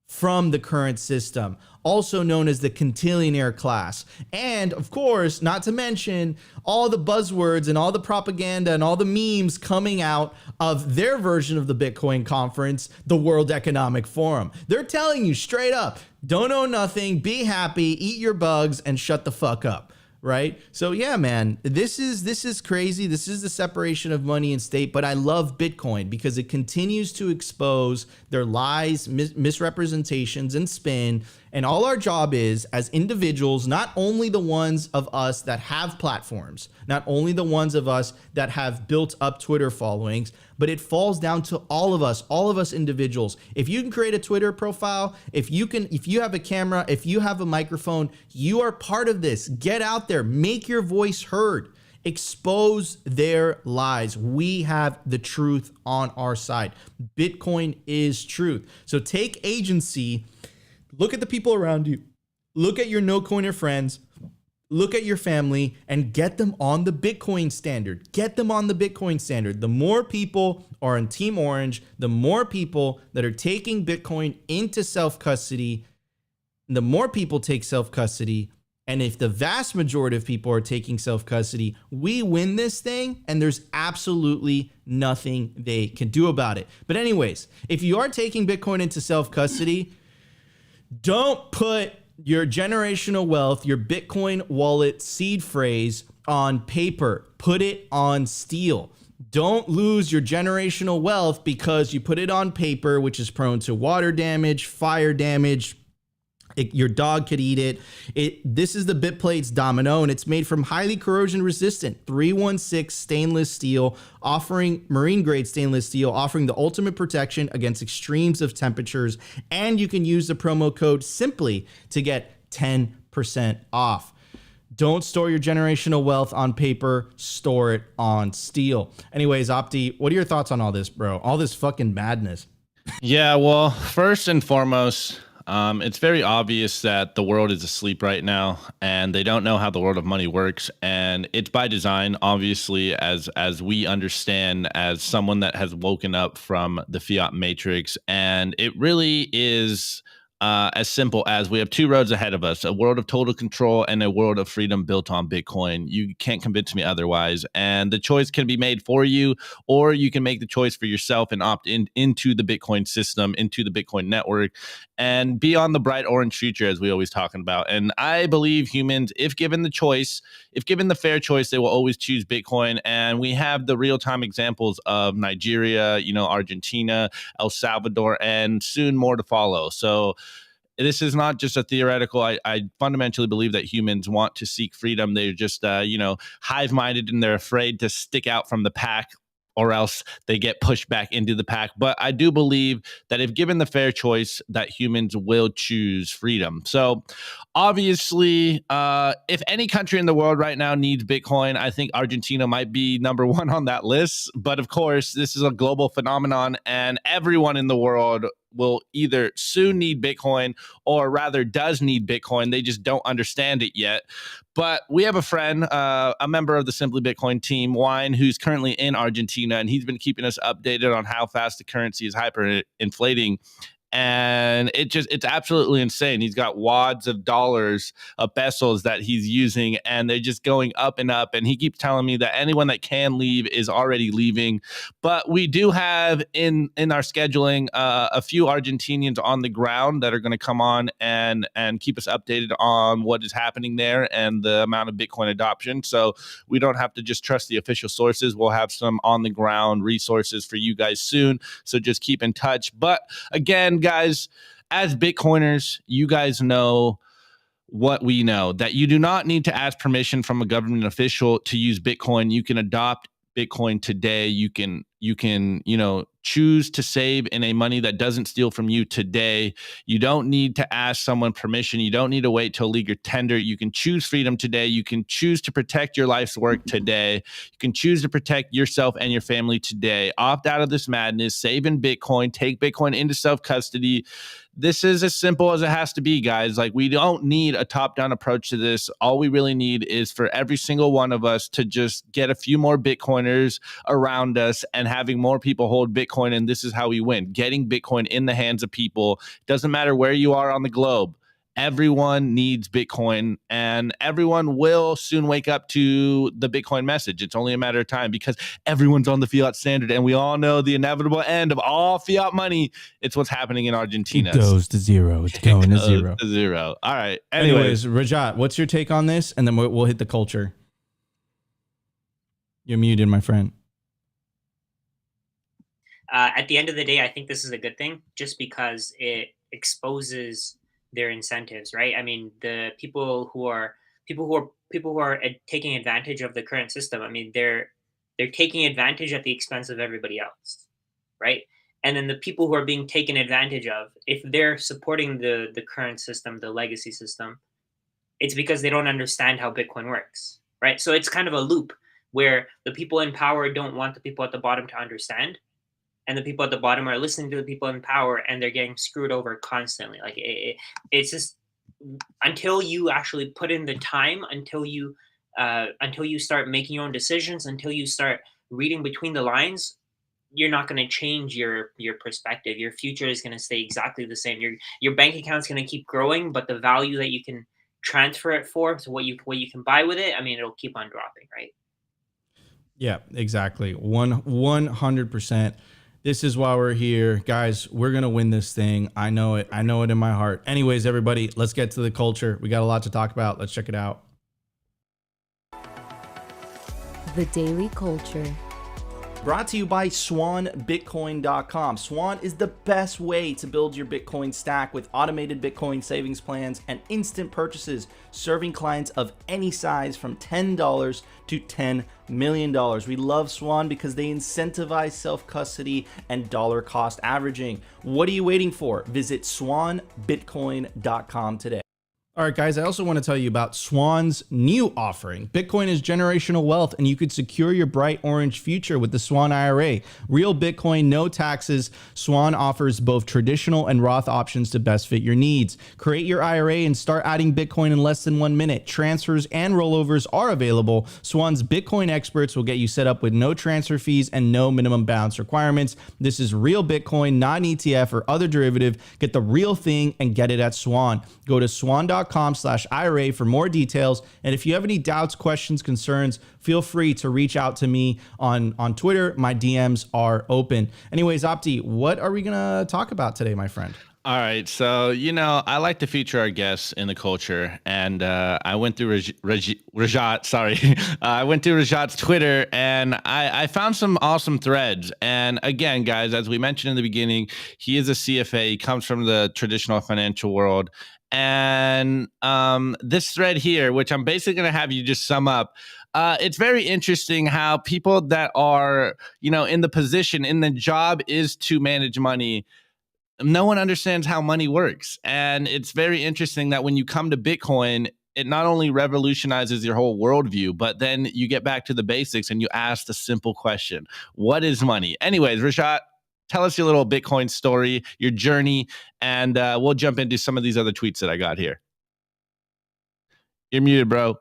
from the current system, also known as the quintillionaire class? And of course, not to mention all the buzzwords and all the propaganda and all the memes coming out of their version of the Bitcoin conference, the World Economic Forum. They're telling you straight up, don't own nothing, be happy, eat your bugs, and shut the fuck up. Right? So yeah, man, this is crazy. This is the separation of money and state, but I love Bitcoin because it continues to expose their lies, misrepresentations, and spin. And all our job is, as individuals, not only the ones of us that have platforms, not only the ones of us that have built up Twitter followings, but it falls down to all of us individuals. If you can create a Twitter profile, if you have a camera, if you have a microphone, you are part of this. Get out there, make your voice heard, expose their lies. We have the truth on our side. Bitcoin is truth. So take agency. Look at the people around you. Look at your no-coiner friends. Look at your family and get them on the Bitcoin standard. Get them on the Bitcoin standard. The more people are on Team Orange, the more people that are taking Bitcoin into self-custody, the more people take self-custody. And if the vast majority of people are taking self-custody, we win this thing and there's absolutely nothing they can do about it. But anyways, if you are taking Bitcoin into self-custody, don't put your generational wealth, your Bitcoin wallet seed phrase on paper. Put it on steel. Don't lose your generational wealth because you put it on paper, which is prone to water damage, fire damage. Your dog could eat it. This is the BitPlates Domino, and it's made from highly corrosion resistant 316 stainless steel, offering marine grade stainless steel, offering the ultimate protection against extremes of temperatures. And you can use the promo code SIMPLY to get 10% off. Don't store your generational wealth on paper, store it on steel. Anyways, Opti, what are your thoughts on all this, bro? All this fucking madness. Yeah, well, first and foremost, it's very obvious that the world is asleep right now and they don't know how the world of money works. And it's by design, obviously, as we understand, as someone that has woken up from the fiat matrix. And it really is as simple as we have two roads ahead of us, a world of total control and a world of freedom built on Bitcoin. You can't convince me otherwise. And the choice can be made for you, or you can make the choice for yourself and opt into the Bitcoin system, into the Bitcoin network, and be on the bright orange future, as we always talking about. And I believe humans, if given the choice, if given the fair choice, they will always choose Bitcoin. And we have the real-time examples of Nigeria, Argentina, El Salvador, and soon more to follow. So this is not just a theoretical. I fundamentally believe that humans want to seek freedom. They're just, hive-minded, and they're afraid to stick out from the pack, or else they get pushed back into the pack. But I do believe that if given the fair choice, that humans will choose freedom. So obviously, if any country in the world right now needs Bitcoin, I think Argentina might be number one on that list. But of course, this is a global phenomenon, and everyone in the world will either soon need Bitcoin, or rather does need Bitcoin. They just don't understand it yet. But we have a friend, a member of the Simply Bitcoin team, Wine, who's currently in Argentina, and he's been keeping us updated on how fast the currency is hyperinflating. And it's absolutely insane. He's got wads of dollars, of pesos that he's using, and they're just going up and up. And he keeps telling me that anyone that can leave is already leaving. But we do have in our scheduling a few Argentinians on the ground that are going to come on and keep us updated on what is happening there and the amount of Bitcoin adoption. So we don't have to just trust the official sources. We'll have some on the ground resources for you guys soon. So just keep in touch. But again, guys, as Bitcoiners, you guys know what we know, that you do not need to ask permission from a government official to use Bitcoin. You can adopt Bitcoin today. You can You can, choose to save in a money that doesn't steal from you today. You don't need to ask someone permission. You don't need to wait till legal tender. You can choose freedom today. You can choose to protect your life's work today. You can choose to protect yourself and your family today. Opt out of this madness, save in Bitcoin, take Bitcoin into self-custody. This is as simple as it has to be, guys. Like, we don't need a top-down approach to this. All we really need is for every single one of us to just get a few more Bitcoiners around us and having more people hold Bitcoin. And this is how we win. Getting Bitcoin in the hands of people. Doesn't matter where you are on the globe. Everyone needs Bitcoin, and everyone will soon wake up to the Bitcoin message. It's only a matter of time, because everyone's on the fiat standard, and we all know the inevitable end of all fiat money. It's what's happening in Argentina. It goes to zero. It's going to zero. To zero. All right. Anyways, Rajat, what's your take on this? And then we'll hit the culture. You're muted, my friend. At the end of the day, I think this is a good thing, just because it exposes their incentives, right? I mean, the people who are taking advantage of the current system. I mean, they're taking advantage at the expense of everybody else, right? And then the people who are being taken advantage of, if they're supporting the current system, the legacy system, it's because they don't understand how Bitcoin works, right? So it's kind of a loop where the people in power don't want the people at the bottom to understand, and the people at the bottom are listening to the people in power, and they're getting screwed over constantly. Like, it's just, until you actually put in the time, until you start making your own decisions, until you start reading between the lines, you're not going to change your perspective. Your future is going to stay exactly the same. Your bank account's going to keep growing, but the value that you can transfer it for, so what you can buy with it, I mean, it'll keep on dropping, right? Yeah, exactly. 100%. This is why we're here, guys. We're going to win this thing. I know it. I know it in my heart. Anyways, everybody, let's get to the culture. We got a lot to talk about. Let's check it out. The Daily Culture. Brought to you by SwanBitcoin.com. Swan is the best way to build your Bitcoin stack with automated Bitcoin savings plans and instant purchases, serving clients of any size from $10 to $10 million. We love Swan because they incentivize self-custody and dollar cost averaging. What are you waiting for? Visit SwanBitcoin.com today. All right, guys, I also want to tell you about Swan's new offering. Bitcoin is generational wealth, and you could secure your bright orange future with the Swan IRA. Real Bitcoin, no taxes. Swan offers both traditional and Roth options to best fit your needs. Create your IRA and start adding Bitcoin in less than 1 minute. Transfers and rollovers are available. Swan's Bitcoin experts will get you set up with no transfer fees and no minimum balance requirements. This is real Bitcoin, not an ETF or other derivative. Get the real thing and get it at Swan. Go to swan.com/IRA for more details. And if you have any doubts, questions, concerns, feel free to reach out to me on Twitter. My DMs are open. Anyways, Opti, what are we going to talk about today, my friend? All right. So, I like to feature our guests in the culture. And I went through Rajat. Sorry. I went through Rajat's Twitter, and I found some awesome threads. And again, guys, as we mentioned in the beginning, he is a CFA. He comes from the traditional financial world. And this thread here, which I'm basically going to have you just sum up, it's very interesting how people that are, in the position, in the job is to manage money, no one understands how money works. And it's very interesting that when you come to Bitcoin, it not only revolutionizes your whole worldview, but then you get back to the basics and you ask the simple question: what is money? Anyways, Rajat, tell us your little Bitcoin story, your journey, and we'll jump into some of these other tweets that I got here. You're muted, bro.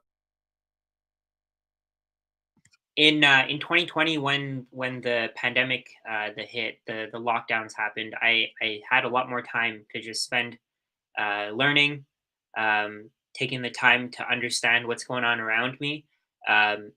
In 2020, when the pandemic hit, the lockdowns happened, I had a lot more time to just spend learning, taking the time to understand what's going on around me. I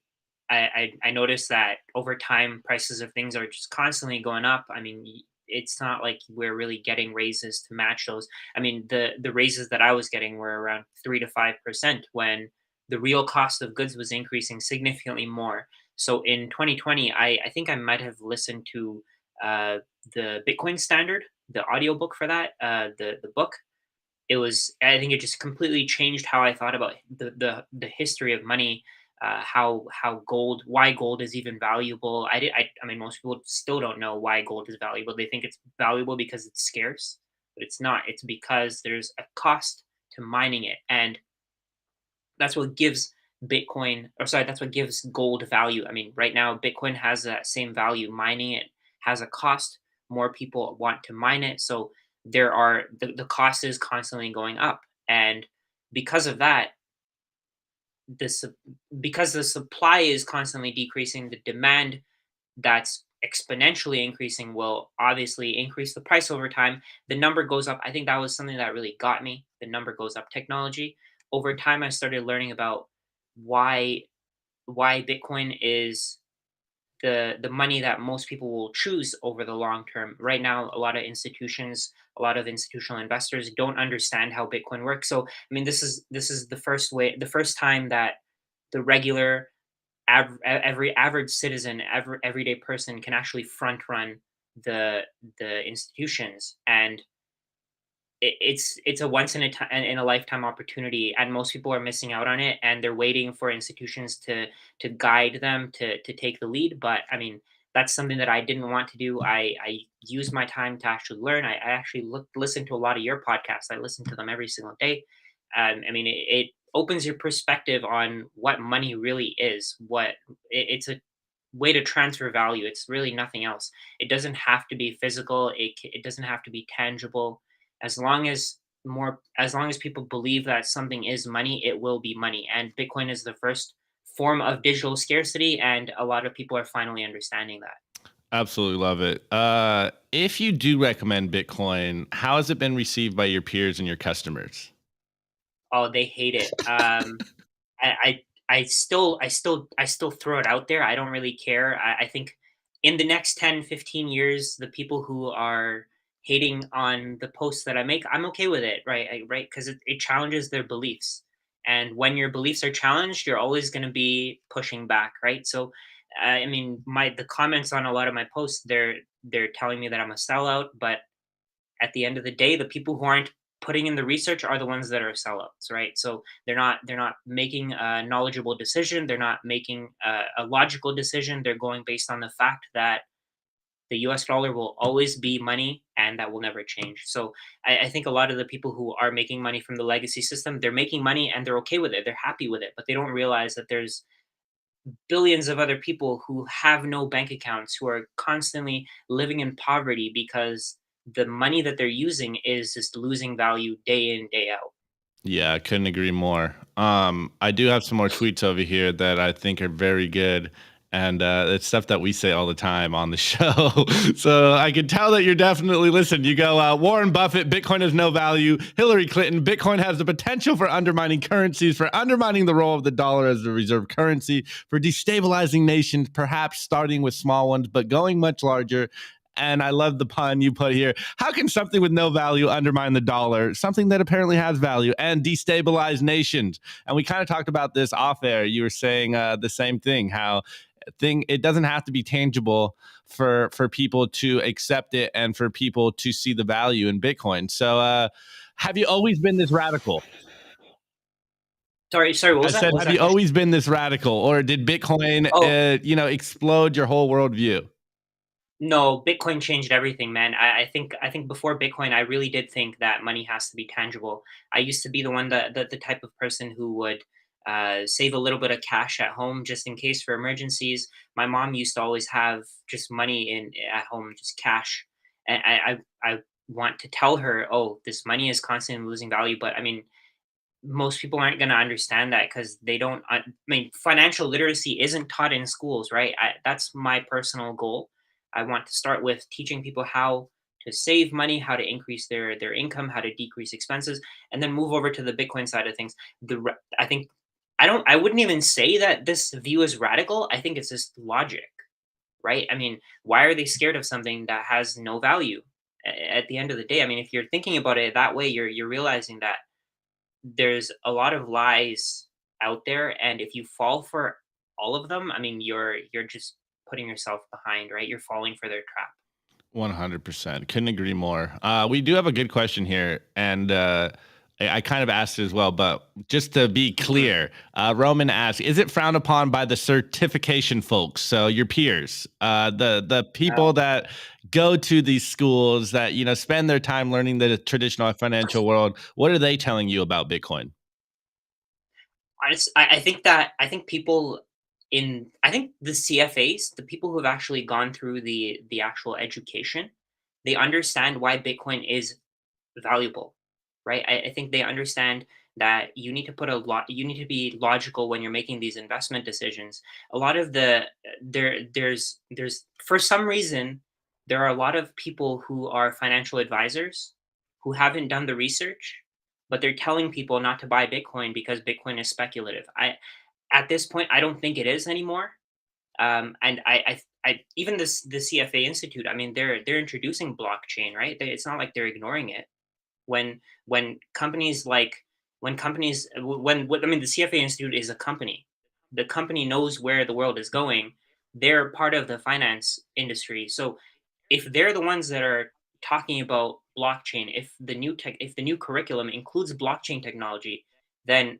noticed that over time, prices of things are just constantly going up. I mean, it's not like we're really getting raises to match those. I mean, the raises that I was getting were around 3 to 5%, when the real cost of goods was increasing significantly more. So in 2020, I think I might have listened to the Bitcoin Standard, the audiobook for that, the book. I think it just completely changed how I thought about the history of money, why gold is even valuable. I mean, most people still don't know why gold is valuable. They think it's valuable because it's scarce, but it's not. It's because there's a cost to mining it, and that's what gives that's what gives gold value. I mean, right now, Bitcoin has that same value. Mining it has a cost. More people want to mine it. So the cost is constantly going up. And because of that, this because the supply is constantly decreasing, the demand that's exponentially increasing will obviously increase the price over time. The number goes up. I think that was something that really got me. The number goes up. Technology. Over time, I started learning about why Bitcoin is the money that most people will choose over the long term. Right now, a lot of institutional investors don't understand how Bitcoin works. So, I mean, this is the first time that the regular every average citizen, everyday person can actually front run the institutions, and it's a once in a lifetime opportunity, and most people are missing out on it, and they're waiting for institutions to guide them to take the lead. But I mean, that's something that I didn't want to do. I used my time to actually learn. I actually listened to a lot of your podcasts. I listen to them every single day. I mean, it opens your perspective on what money really is. It's a way to transfer value. It's really nothing else. It doesn't have to be physical. It doesn't have to be tangible. As long as people believe that something is money, it will be money. And Bitcoin is the first form of digital scarcity, and a lot of people are finally understanding that. Absolutely love it. If you do recommend Bitcoin, how has it been received by your peers and your customers? Oh, they hate it. I still throw it out there. I don't really care. I think in the next 10, 15 years, the people who are hating on the posts that I make, I'm okay with it, right? Right? Because it challenges their beliefs. And when your beliefs are challenged, you're always going to be pushing back, right? So, I mean, the comments on a lot of my posts, they're telling me that I'm a sellout, but at the end of the day, the people who aren't putting in the research are the ones that are sellouts, right? So they're not making a knowledgeable decision. They're not making a logical decision. They're going based on the fact that the U.S. dollar will always be money, and that will never change. So I think a lot of the people who are making money from the legacy system, they're making money and they're okay with it. They're happy with it, but they don't realize that there's billions of other people who have no bank accounts, who are constantly living in poverty because the money that they're using is just losing value day in, day out. Yeah, I couldn't agree more. I do have some more tweets over here that I think are very good. And it's stuff that we say all the time on the show. So I can tell that you're definitely listening. You go, Warren Buffett, Bitcoin has no value. Hillary Clinton, Bitcoin has the potential for undermining currencies, for undermining the role of the dollar as the reserve currency, for destabilizing nations, perhaps starting with small ones, but going much larger. And I love the pun you put here. How can something with no value undermine the dollar, something that apparently has value, and destabilize nations? And we kind of talked about this off air. You were saying the same thing, how it doesn't have to be tangible for people to accept it and for people to see the value in Bitcoin. So have you always been this radical? Sorry, what I was that? said, What was have that you question? always been this radical, or did Bitcoin, Oh, explode your whole worldview? no, Bitcoin changed everything, man. I think before Bitcoin, I really did think that money has to be tangible. I used to be the one the type of person who would save a little bit of cash at home just in case for emergencies. My mom used to always have just money in at home, just cash. And I want to tell her, oh, this money is constantly losing value. But I mean, most people aren't going to understand that because they don't. I mean, financial literacy isn't taught in schools, right? That's my personal goal. I want to start with teaching people how to save money, how to increase their income, how to decrease expenses, and then move over to the Bitcoin side of things. I think I wouldn't even say that this view is radical. I think it's just logic, right? I mean, why are they scared of something that has no value? At the end of the day, I mean, if you're thinking about it that way, you're realizing that there's a lot of lies out there, and if you fall for all of them, I mean, you're just putting yourself behind, right? You're falling for their trap. 100%. Couldn't agree more. We do have a good question here, and I kind of asked it as well, but just to be clear, Roman asked, is it frowned upon by the certification folks? So your peers, the people that go to these schools that, you know, spend their time learning the traditional financial world. What are they telling you about Bitcoin? I think people I think the CFAs, the people who have actually gone through the actual education, they understand why Bitcoin is valuable, right? I think they understand that you need to put a lot, you need to be logical when you're making these investment decisions. A lot of the there's for some reason there are a lot of people who are financial advisors who haven't done the research, but they're telling people not to buy Bitcoin because Bitcoin is speculative. I At this point I don't think it is anymore. And even the CFA Institute, I mean, they're introducing blockchain, right? It's not like they're ignoring it. When companies like when companies when I mean, the CFA Institute is a company. The company knows where the world is going. They're part of the finance industry. So if they're the ones that are talking about blockchain, if the new curriculum includes blockchain technology, then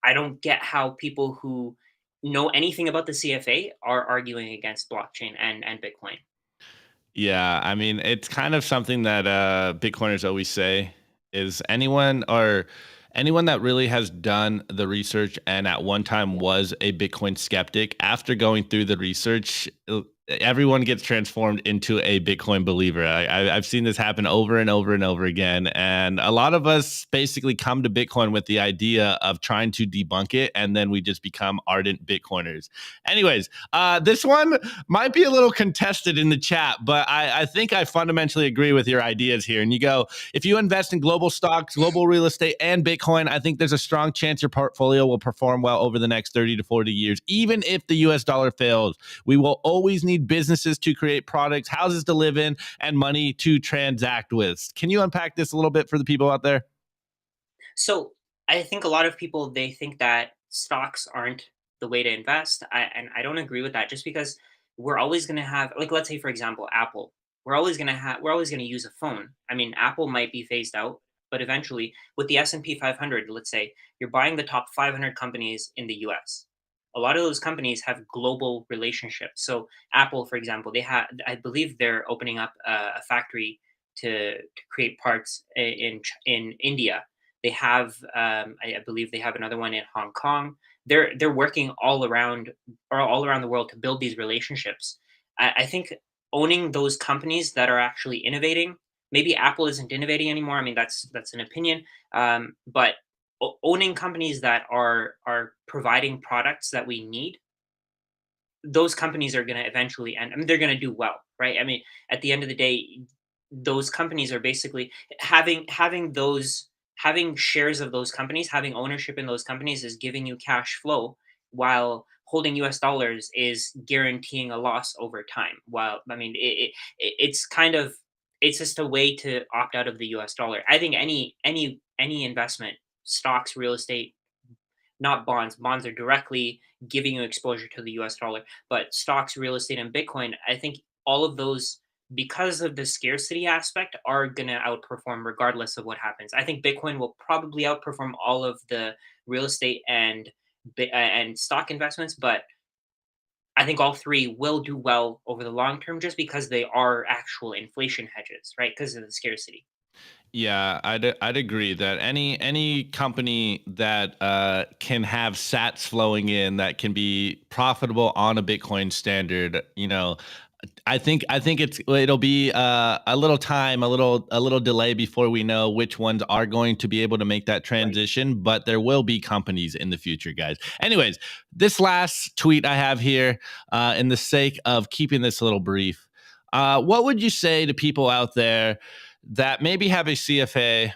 I don't get how people who know anything about the CFA are arguing against blockchain and Bitcoin. Yeah, I mean, it's kind of something that Bitcoiners always say is anyone that really has done the research and at one time was a Bitcoin skeptic, after going through the research, everyone gets transformed into a Bitcoin believer. I've seen this happen over and over and over again. And a lot of us basically come to Bitcoin with the idea of trying to debunk it, and then we just become ardent Bitcoiners. Anyways, this one might be a little contested in the chat, but I think I fundamentally agree with your ideas here. And you go, if you invest in global stocks, global real estate, and Bitcoin, I think there's a strong chance your portfolio will perform well over the next 30 to 40 years. Even if the US dollar fails, we will always need businesses to create products, houses to live in, and money to transact with. Can you unpack this a little bit for the people out there? So I think a lot of people, they think that stocks aren't the way to invest. And I don't agree with that. Just because we're always going to have, like, let's say for example, Apple. We're always going to use a phone. I mean, Apple might be phased out, but eventually, with the S&P 500, let's say you're buying the top 500 companies in the U.S. A lot of those companies have global relationships. So Apple, for example, I believe they're opening up a factory to create parts in India. They have, I believe, they have another one in Hong Kong. They're working all around the world to build these relationships. I think owning those companies that are actually innovating. Maybe Apple isn't innovating anymore. I mean, that's an opinion. But owning companies that are providing products that we need, those companies are going to eventually end. I mean, they're going to do well, right? I mean, at the end of the day, those companies are basically having shares of those companies, having ownership in those companies is giving you cash flow, while holding US dollars is guaranteeing a loss over time. While I mean, it's kind of, it's just a way to opt out of the US dollar. I think any investment, stocks, real estate, not bonds. Bonds are directly giving you exposure to the US dollar, but stocks, real estate, and Bitcoin, I think all of those, because of the scarcity aspect, are going to outperform regardless of what happens. I think Bitcoin will probably outperform all of the real estate and stock investments, but I think all three will do well over the long term just because they are actual inflation hedges, right? Because of the scarcity. Yeah, I'd agree that any company that can have Sats flowing in that can be profitable on a Bitcoin standard, you know, I think it'll be a little time, a little delay before we know which ones are going to be able to make that Right. transition, but there will be companies in the future, guys. Anyways, this last tweet I have here, in the sake of keeping this a little brief, what would you say to people out there that maybe have a CFA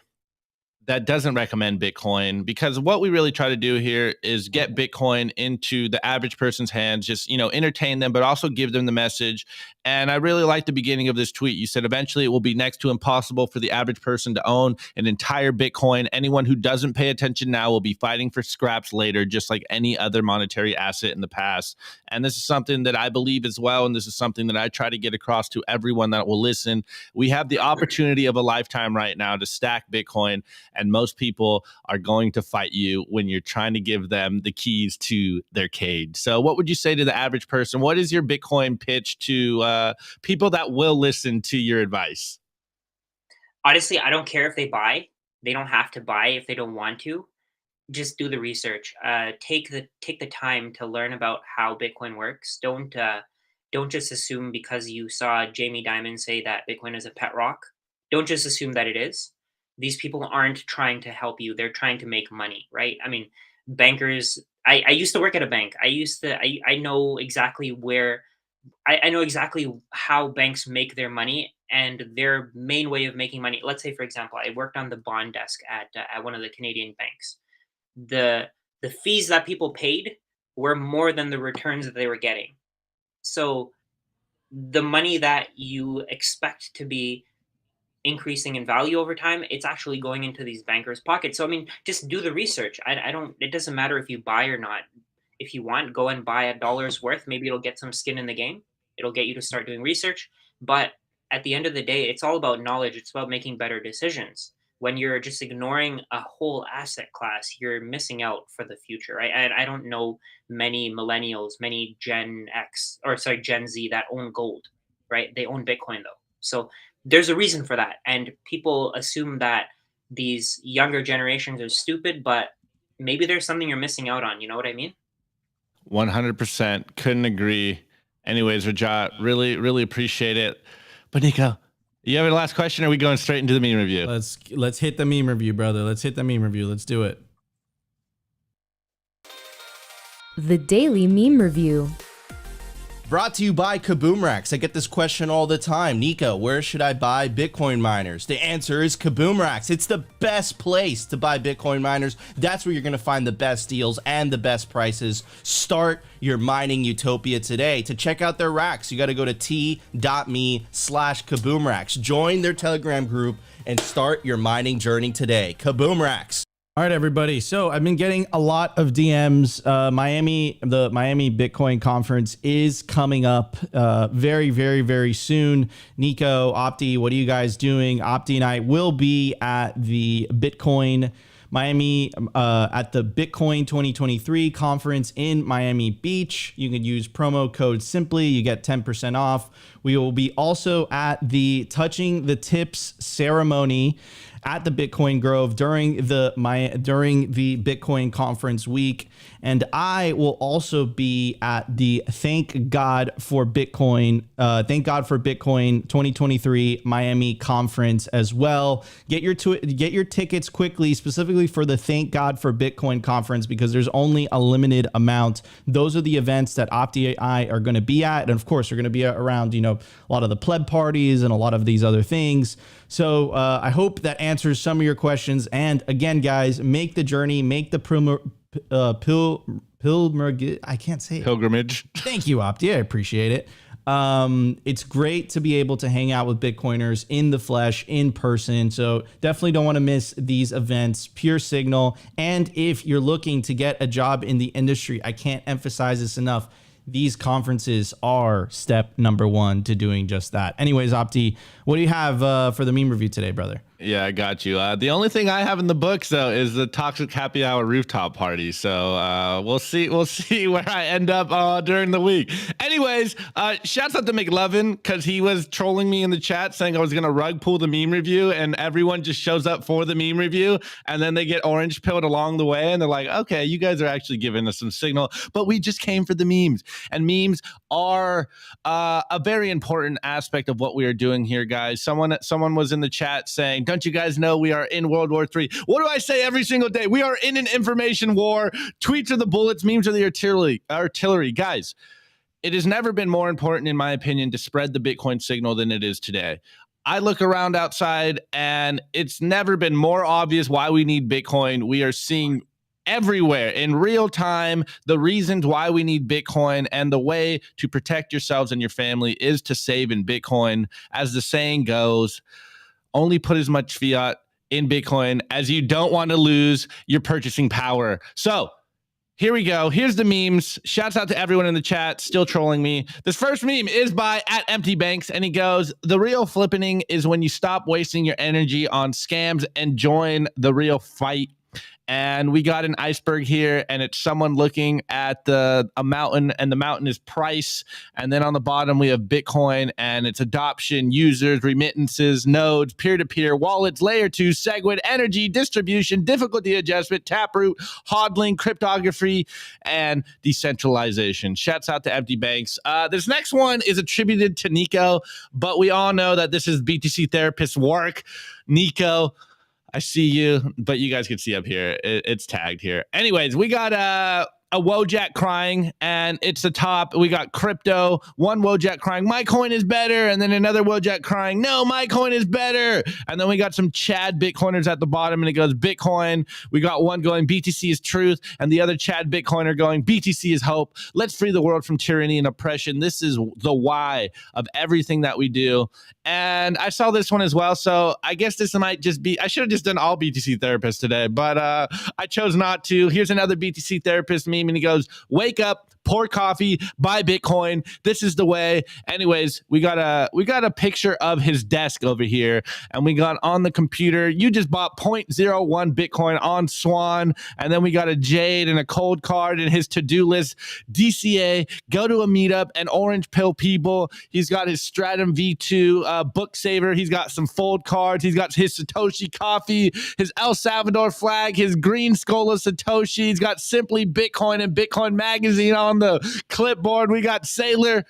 that doesn't recommend Bitcoin? Because what we really try to do here is get Bitcoin into the average person's hands, just, you know, entertain them, but also give them the message. And I really like the beginning of this tweet. You said eventually it will be next to impossible for the average person to own an entire Bitcoin. Anyone who doesn't pay attention now will be fighting for scraps later, just like any other monetary asset in the past. And this is something that I believe as well. And this is something that I try to get across to everyone that will listen. We have the opportunity of a lifetime right now to stack Bitcoin. and most people are going to fight you when you're trying to give them the keys to their cage. So what would you say to the average person? What is your Bitcoin pitch to people that will listen to your advice? Honestly, I don't care if they buy. They don't have to buy if they don't want to. Just do the research. Take the time to learn about how Bitcoin works. Don't just assume because you saw Jamie Dimon say that Bitcoin is a pet rock. Don't just assume that it is. These people aren't trying to help you. They're trying to make money, right? I mean, bankers. I used to work at a bank. I know exactly I know exactly how banks make their money and their main way of making money. Let's say, for example, I worked on the bond desk at one of the Canadian banks. The fees that people paid were more than the returns that they were getting. So the money that you expect to be increasing in value over time, it's actually going into these bankers' pockets. So I mean, just do the research. I don't. It doesn't matter if you buy or not. If you want, go and buy a dollar's worth. Maybe it'll get some skin in the game. It'll get you to start doing research. But at the end of the day, it's all about knowledge. It's about making better decisions. When you're just ignoring a whole asset class, you're missing out for the future. Right? I don't know many millennials, many Gen X or sorry Gen Z that own gold. Right? They own Bitcoin though. So there's a reason for that. And people assume that these younger generations are stupid, but maybe there's something you're missing out on. You know what I mean? 100%. Couldn't agree. Anyways, Rajat, really appreciate it. But Nico, you have a last question, or are we going straight into the meme review? Let's hit the meme review, brother. Let's hit the meme review. Let's do it. The Daily Meme Review. Brought to you by Kaboom Racks. I get this question all the time. Nico, where should I buy Bitcoin miners? The answer is Kaboom Racks. It's the best place to buy Bitcoin miners. That's where you're going to find the best deals and the best prices. Start your mining utopia today. To check out their racks, you got to go to t.me/Kaboom Racks. Join their Telegram group and start your mining journey today. Kaboom Racks. All right, everybody. So I've been getting a lot of DMs. The Miami Bitcoin conference is coming up very soon. Nico, Opti, what are you guys doing? Opti and I will be at the Bitcoin Miami at the Bitcoin 2023 conference in Miami Beach. You can use promo code Simply. You get 10% off. We will be also at the Touching the Tips ceremony at the Bitcoin Grove during the Bitcoin conference week. And I will also be at the Thank God for Bitcoin 2023 Miami conference as well. Get your tickets quickly, specifically for the Thank God for Bitcoin conference, because there's only a limited amount. Those are the events that Opti and I are going to be at. And of course, we're going to be around, a lot of the pleb parties and a lot of these other things. So I hope that answers some of your questions. And again, guys, make the journey, make the pilgrimage. I can't say it. Pilgrimage. Thank you, Opti. I appreciate it. It's great to be able to hang out with Bitcoiners in the flesh, in person. So definitely don't want to miss these events. Pure Signal. And if you're looking to get a job in the industry, I can't emphasize this enough. These conferences are step number one to doing just that. Anyways, Opti, what do you have for the meme review today, brother? Yeah, I got you. The only thing I have in the books, though, is the Toxic Happy Hour rooftop party. So we'll see where I end up during the week. Anyways, shouts out to McLovin, because he was trolling me in the chat saying I was going to rug pull the meme review, and everyone just shows up for the meme review, and then they get orange pilled along the way, and they're like, okay, you guys are actually giving us some signal, but we just came for the memes. And memes are a very important aspect of what we are doing here, guys. Someone was in the chat saying, don't you guys know we are in World War III? What do I say every single day? We are in an information war. Tweets are the bullets, memes are the artillery. Guys, it has never been more important, in my opinion, to spread the Bitcoin signal than it is today. I look around outside, and it's never been more obvious why we need Bitcoin. We are seeing everywhere in real time the reasons why we need Bitcoin, and the way to protect yourselves and your family is to save in Bitcoin. As the saying goes, only put as much fiat in Bitcoin as you don't want to lose your purchasing power. So Here we go. Here's the memes. Shouts out to everyone in the chat still trolling me. This first meme is by @EmptyBanks, and he goes, "The real flippening is when you stop wasting your energy on scams and join the real fight." And we got an iceberg here, and it's someone looking at a mountain, and the mountain is price. And then on the bottom, we have Bitcoin, and it's adoption, users, remittances, nodes, peer-to-peer, wallets, layer 2, SegWit, energy, distribution, difficulty adjustment, Taproot, hodling, cryptography, and decentralization. Shouts out to EmptyBanks. This next one is attributed to Nico, but we all know that this is BTC Therapist's work. Nico, I see you, but you guys can see up here. It's tagged here. Anyways, we got a Wojak crying, and it's the top. We got crypto, one Wojak crying, my coin is better, and then another Wojak crying, no, my coin is better. And then we got some Chad Bitcoiners at the bottom, and it goes Bitcoin. We got one going, BTC is truth, and the other Chad Bitcoiner going, BTC is hope. Let's free the world from tyranny and oppression. This is the why of everything that we do. And I saw this one as well, so I guess this might just be, I should have just done all BTC therapists today, but I chose not to. Here's another BTC therapist meme, and he goes, wake up, pour coffee, buy Bitcoin. This is the way. Anyways, we got a picture of his desk over here, and we got on the computer, you just bought 0.01 Bitcoin on Swan, and then we got a Jade and a cold card in his to-do list, DCA, go to a meetup, and orange pill people. He's got his Stratum V2 book saver. He's got some fold cards. He's got his Satoshi coffee, his El Salvador flag, his green skull of Satoshi. He's got Simply Bitcoin and Bitcoin Magazine on the clipboard. We got Sailor.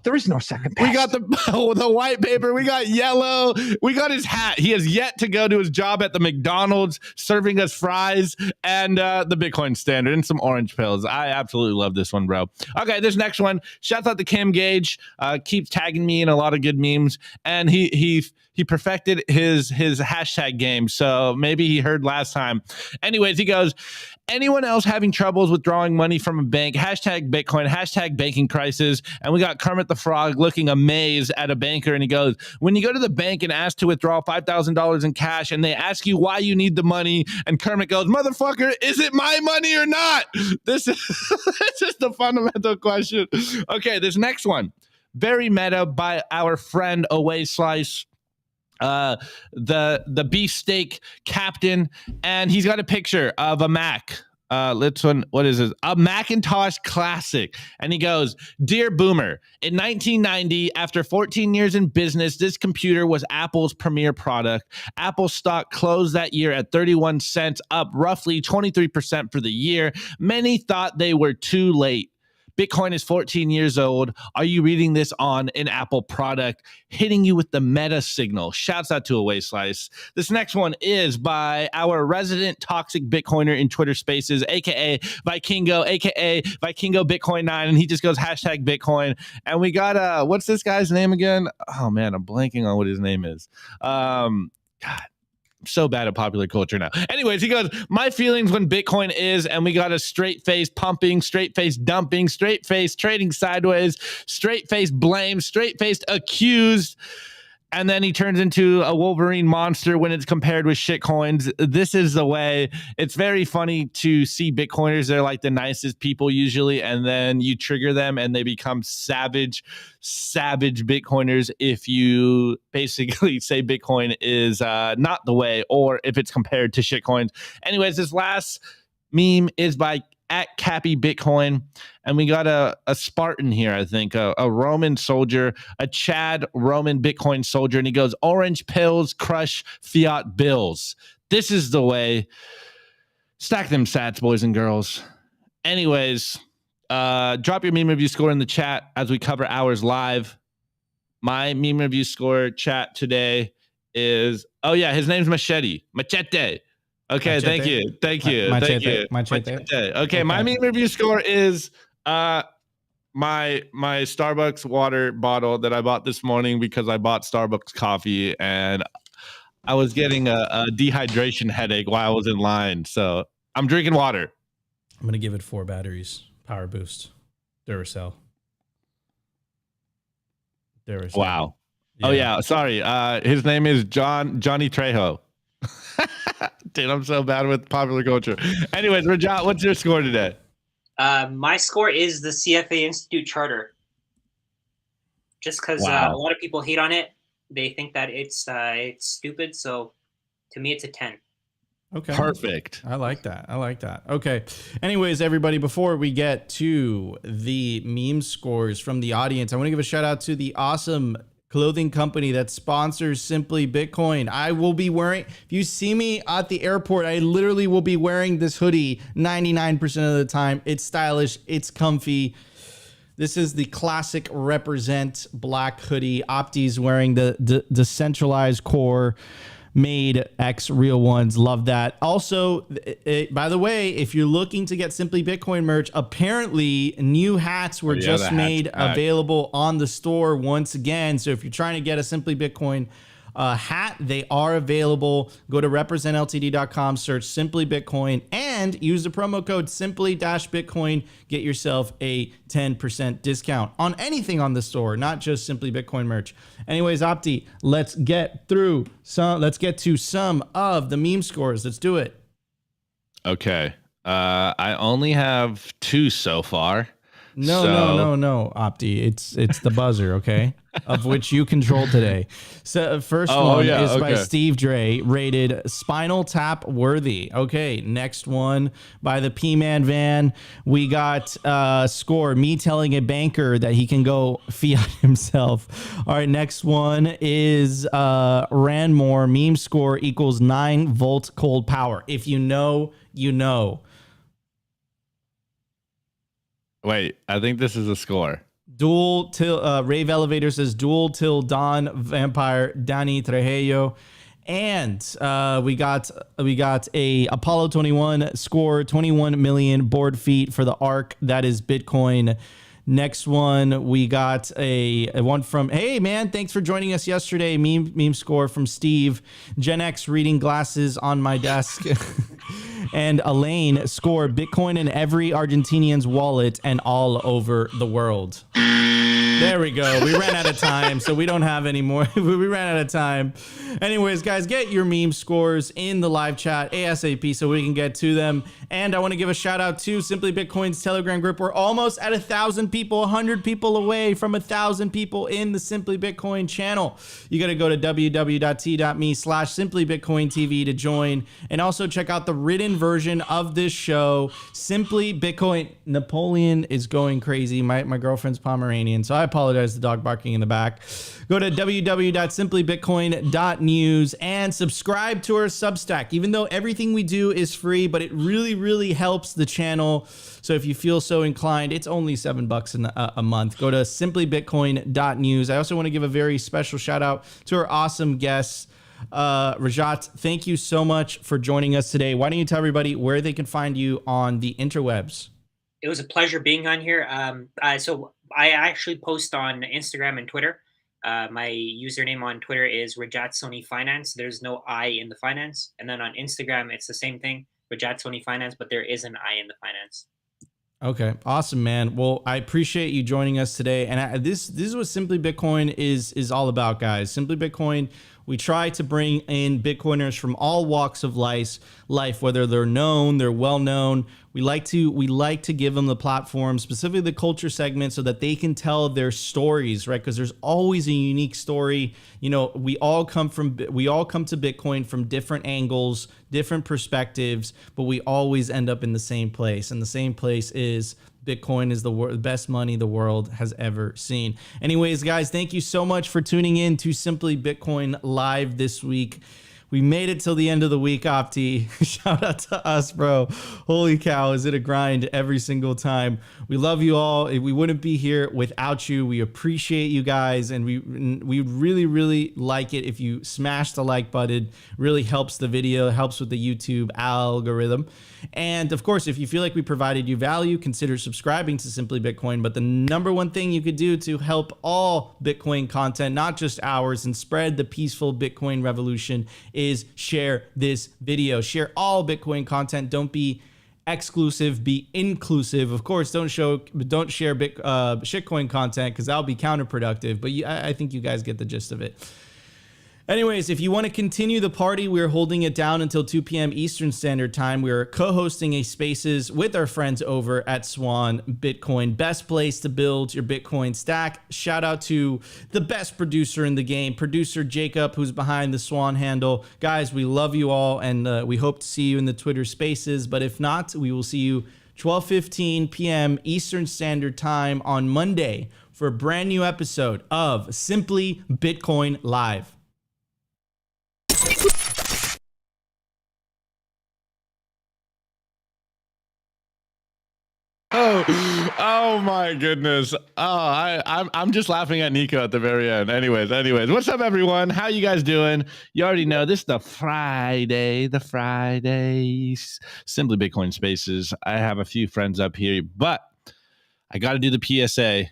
There is no second best. We got the white paper. We got yellow. We got his hat. He has yet to go to his job at the McDonald's serving us fries, and the Bitcoin Standard and some orange pills. I absolutely love this one, bro. Okay, this next one. Shouts out to Kim Gage. Keeps tagging me in a lot of good memes, and he perfected his hashtag game. So maybe he heard last time. Anyways, he goes, anyone else having troubles withdrawing money from a bank, hashtag Bitcoin, hashtag banking crisis. And we got Kermit the Frog looking amazed at a banker, and he goes, when you go to the bank and ask to withdraw $5,000 in cash, and they ask you why you need the money, and Kermit goes, motherfucker, is it my money or not? This is it's just a fundamental question. Okay, this next one, very meta by our friend Away Slice. The beefsteak captain, and he's got a picture of a Mac. What is this? A Macintosh Classic. And he goes, dear Boomer, in 1990, after 14 years in business, this computer was Apple's premier product. Apple stock closed that year at 31 cents, up roughly 23% for the year. Many thought they were too late. Bitcoin is 14 years old. Are you reading this on an Apple product? Hitting you with the meta signal. Shouts out to Away Slice. This next one is by our resident toxic Bitcoiner in Twitter Spaces, aka Vikingo, aka Vikingo Bitcoin 9, and he just goes hashtag Bitcoin. And we got what's this guy's name again? Oh man, I'm blanking on what his name is. God. So bad at popular culture now. Anyways, he goes, my feelings when Bitcoin is, and we got a straight face pumping, straight face dumping, straight face trading sideways, straight face blame, straight faced accused. And then he turns into a Wolverine monster when it's compared with shitcoins. This is the way. It's very funny to see Bitcoiners. They're like the nicest people usually, and then you trigger them and they become savage Bitcoiners if you basically say Bitcoin is not the way, or if it's compared to shitcoins. Anyways, this last meme is by @Cappy Bitcoin, and we got a Spartan here, I think, a Roman soldier, a Chad Roman Bitcoin soldier, and he goes, orange pills crush fiat bills. This is the way. Stack them sats, boys and girls. Anyways, drop your meme review score in the chat as we cover ours live. My meme review score chat today is, oh yeah, his name's Machete. Okay, Machete. thank you. Machete. Okay, my meme review score is my Starbucks water bottle that I bought this morning because I bought Starbucks coffee and I was getting a dehydration headache while I was in line. So I'm drinking water. I'm going to give it 4 batteries. Power boost. Duracell. Wow. Yeah. Oh yeah, sorry. His name is Johnny Trejo. Dude, I'm so bad with popular culture. Anyways, Rajat, what's your score today? My score is the CFA Institute Charter. Just because Wow. a lot of people hate on it, they think that it's stupid. So to me, it's a 10. Okay. Perfect. I like that. I like that. Okay. Anyways, everybody, before we get to the meme scores from the audience, I want to give a shout out to the awesome clothing company that sponsors Simply Bitcoin. I will be wearing, if you see me at the airport, I literally will be wearing this hoodie 99% of the time. It's stylish. It's comfy. This is the classic Represent black hoodie. Opti's wearing the decentralized core made X real ones. Love that. Also, by the way, if you're looking to get Simply Bitcoin merch, apparently new hats were just made available on the store once again. So if you're trying to get a Simply Bitcoin hat, they are available. Go to representltd.com, search Simply Bitcoin, and use the promo code Simply-Bitcoin. Get yourself a 10% discount on anything on the store, not just Simply Bitcoin merch. Anyways, Opti, let's get to some of the meme scores. Let's do it. Okay. I only have 2 so far. No, Opti. It's the buzzer, okay? Of which you control today. So first one is by Steve Dre, rated Spinal Tap worthy. Okay, next one by the P-Man Van. We got score, me telling a banker that he can go fiat himself. All right, next one is Ranmore, meme score equals 9 volt cold power. If you know, you know. Wait, I think this is a score. Dual till Rave Elevator says dual till Dawn Vampire Danny Trejo. And we got a Apollo 21 score, 21 million board feet for the ARC. That is Bitcoin. Next one, we got a one from, hey man, thanks for joining us yesterday. Meme score from Steve. Gen X reading glasses on my desk. And Elaine score, Bitcoin in every Argentinian's wallet and all over the world. There we go. We ran out of time, so we don't have any more. We ran out of time. Anyways, guys, get your meme scores in the live chat ASAP so we can get to them. And I want to give a shout out to Simply Bitcoin's Telegram group. We're almost at 1,000 people, 100 people away from 1,000 people in the Simply Bitcoin channel. You got to go to www.t.me/simplybitcointv to join. And also check out the written version of this show, Simply Bitcoin. Napoleon is going crazy. My girlfriend's Pomeranian, so I apologize, the dog barking in the back. Go to www.simplybitcoin.news and subscribe to our Substack. Even though everything we do is free, but it really helps the channel. So if you feel so inclined, it's only $7 a month. Go to simplybitcoin.news. I also want to give a very special shout out to our awesome guests. Rajat, thank you so much for joining us today. Why don't you tell everybody where they can find you on the interwebs? It was a pleasure being on here. So I actually post on Instagram and Twitter. My username on Twitter is Rajat Sony Finance. There's no I in the finance. And then on Instagram, it's the same thing, Rajat Sony Finance, but there is an I in the finance. Okay, awesome, man. Well, I appreciate you joining us today. And this is what Simply Bitcoin is all about, guys. Simply Bitcoin, we try to bring in Bitcoiners from all walks of life, whether they're known, they're well known. We like to give them the platform, specifically the culture segment, so that they can tell their stories, right? Because there's always a unique story. You know, we all come to Bitcoin from different angles, different perspectives, but we always end up in the same place. And the same place is Bitcoin is the best money the world has ever seen. Anyways, guys, thank you so much for tuning in to Simply Bitcoin Live this week. We made it till the end of the week, Opti. Shout out to us, bro. Holy cow, is it a grind every single time. We love you all. We wouldn't be here without you. We appreciate you guys, and we really like it if you smash the like button. Really helps the video, helps with the YouTube algorithm. And of course, if you feel like we provided you value, consider subscribing to Simply Bitcoin. But the number one thing you could do to help all Bitcoin content, not just ours, and spread the peaceful Bitcoin revolution is share this video. Share all Bitcoin content. Don't be exclusive, be inclusive. Of course, don't share shitcoin content because that'll be counterproductive. But I think you guys get the gist of it. Anyways, if you want to continue the party, we're holding it down until 2 p.m. Eastern Standard Time. We're co-hosting a Spaces with our friends over at Swan Bitcoin. Best place to build your Bitcoin stack. Shout out to the best producer in the game, producer Jacob, who's behind the Swan handle. Guys, we love you all, and we hope to see you in the Twitter Spaces. But if not, we will see you 12:15 p.m. Eastern Standard Time on Monday for a brand new episode of Simply Bitcoin Live. Oh my goodness. I'm just laughing at Nico at the very end. Anyways, what's up everyone? How you guys doing? You already know this is the Fridays Simply Bitcoin Spaces. I have a few friends up here, but I got to do the PSA.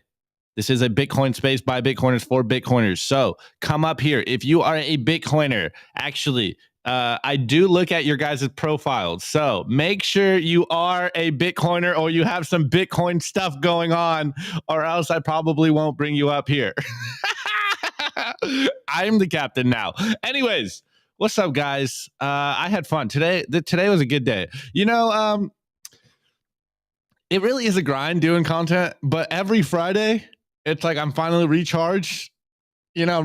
This is a Bitcoin space by Bitcoiners for Bitcoiners. So come up here. If you are a Bitcoiner, actually, I do look at your guys' profiles. So make sure you are a Bitcoiner or you have some Bitcoin stuff going on, or else I probably won't bring you up here. I'm the captain now. Anyways, what's up, guys? I had fun. Today was a good day. You know, it really is a grind doing content, but every Friday, it's like I'm finally recharged. You know,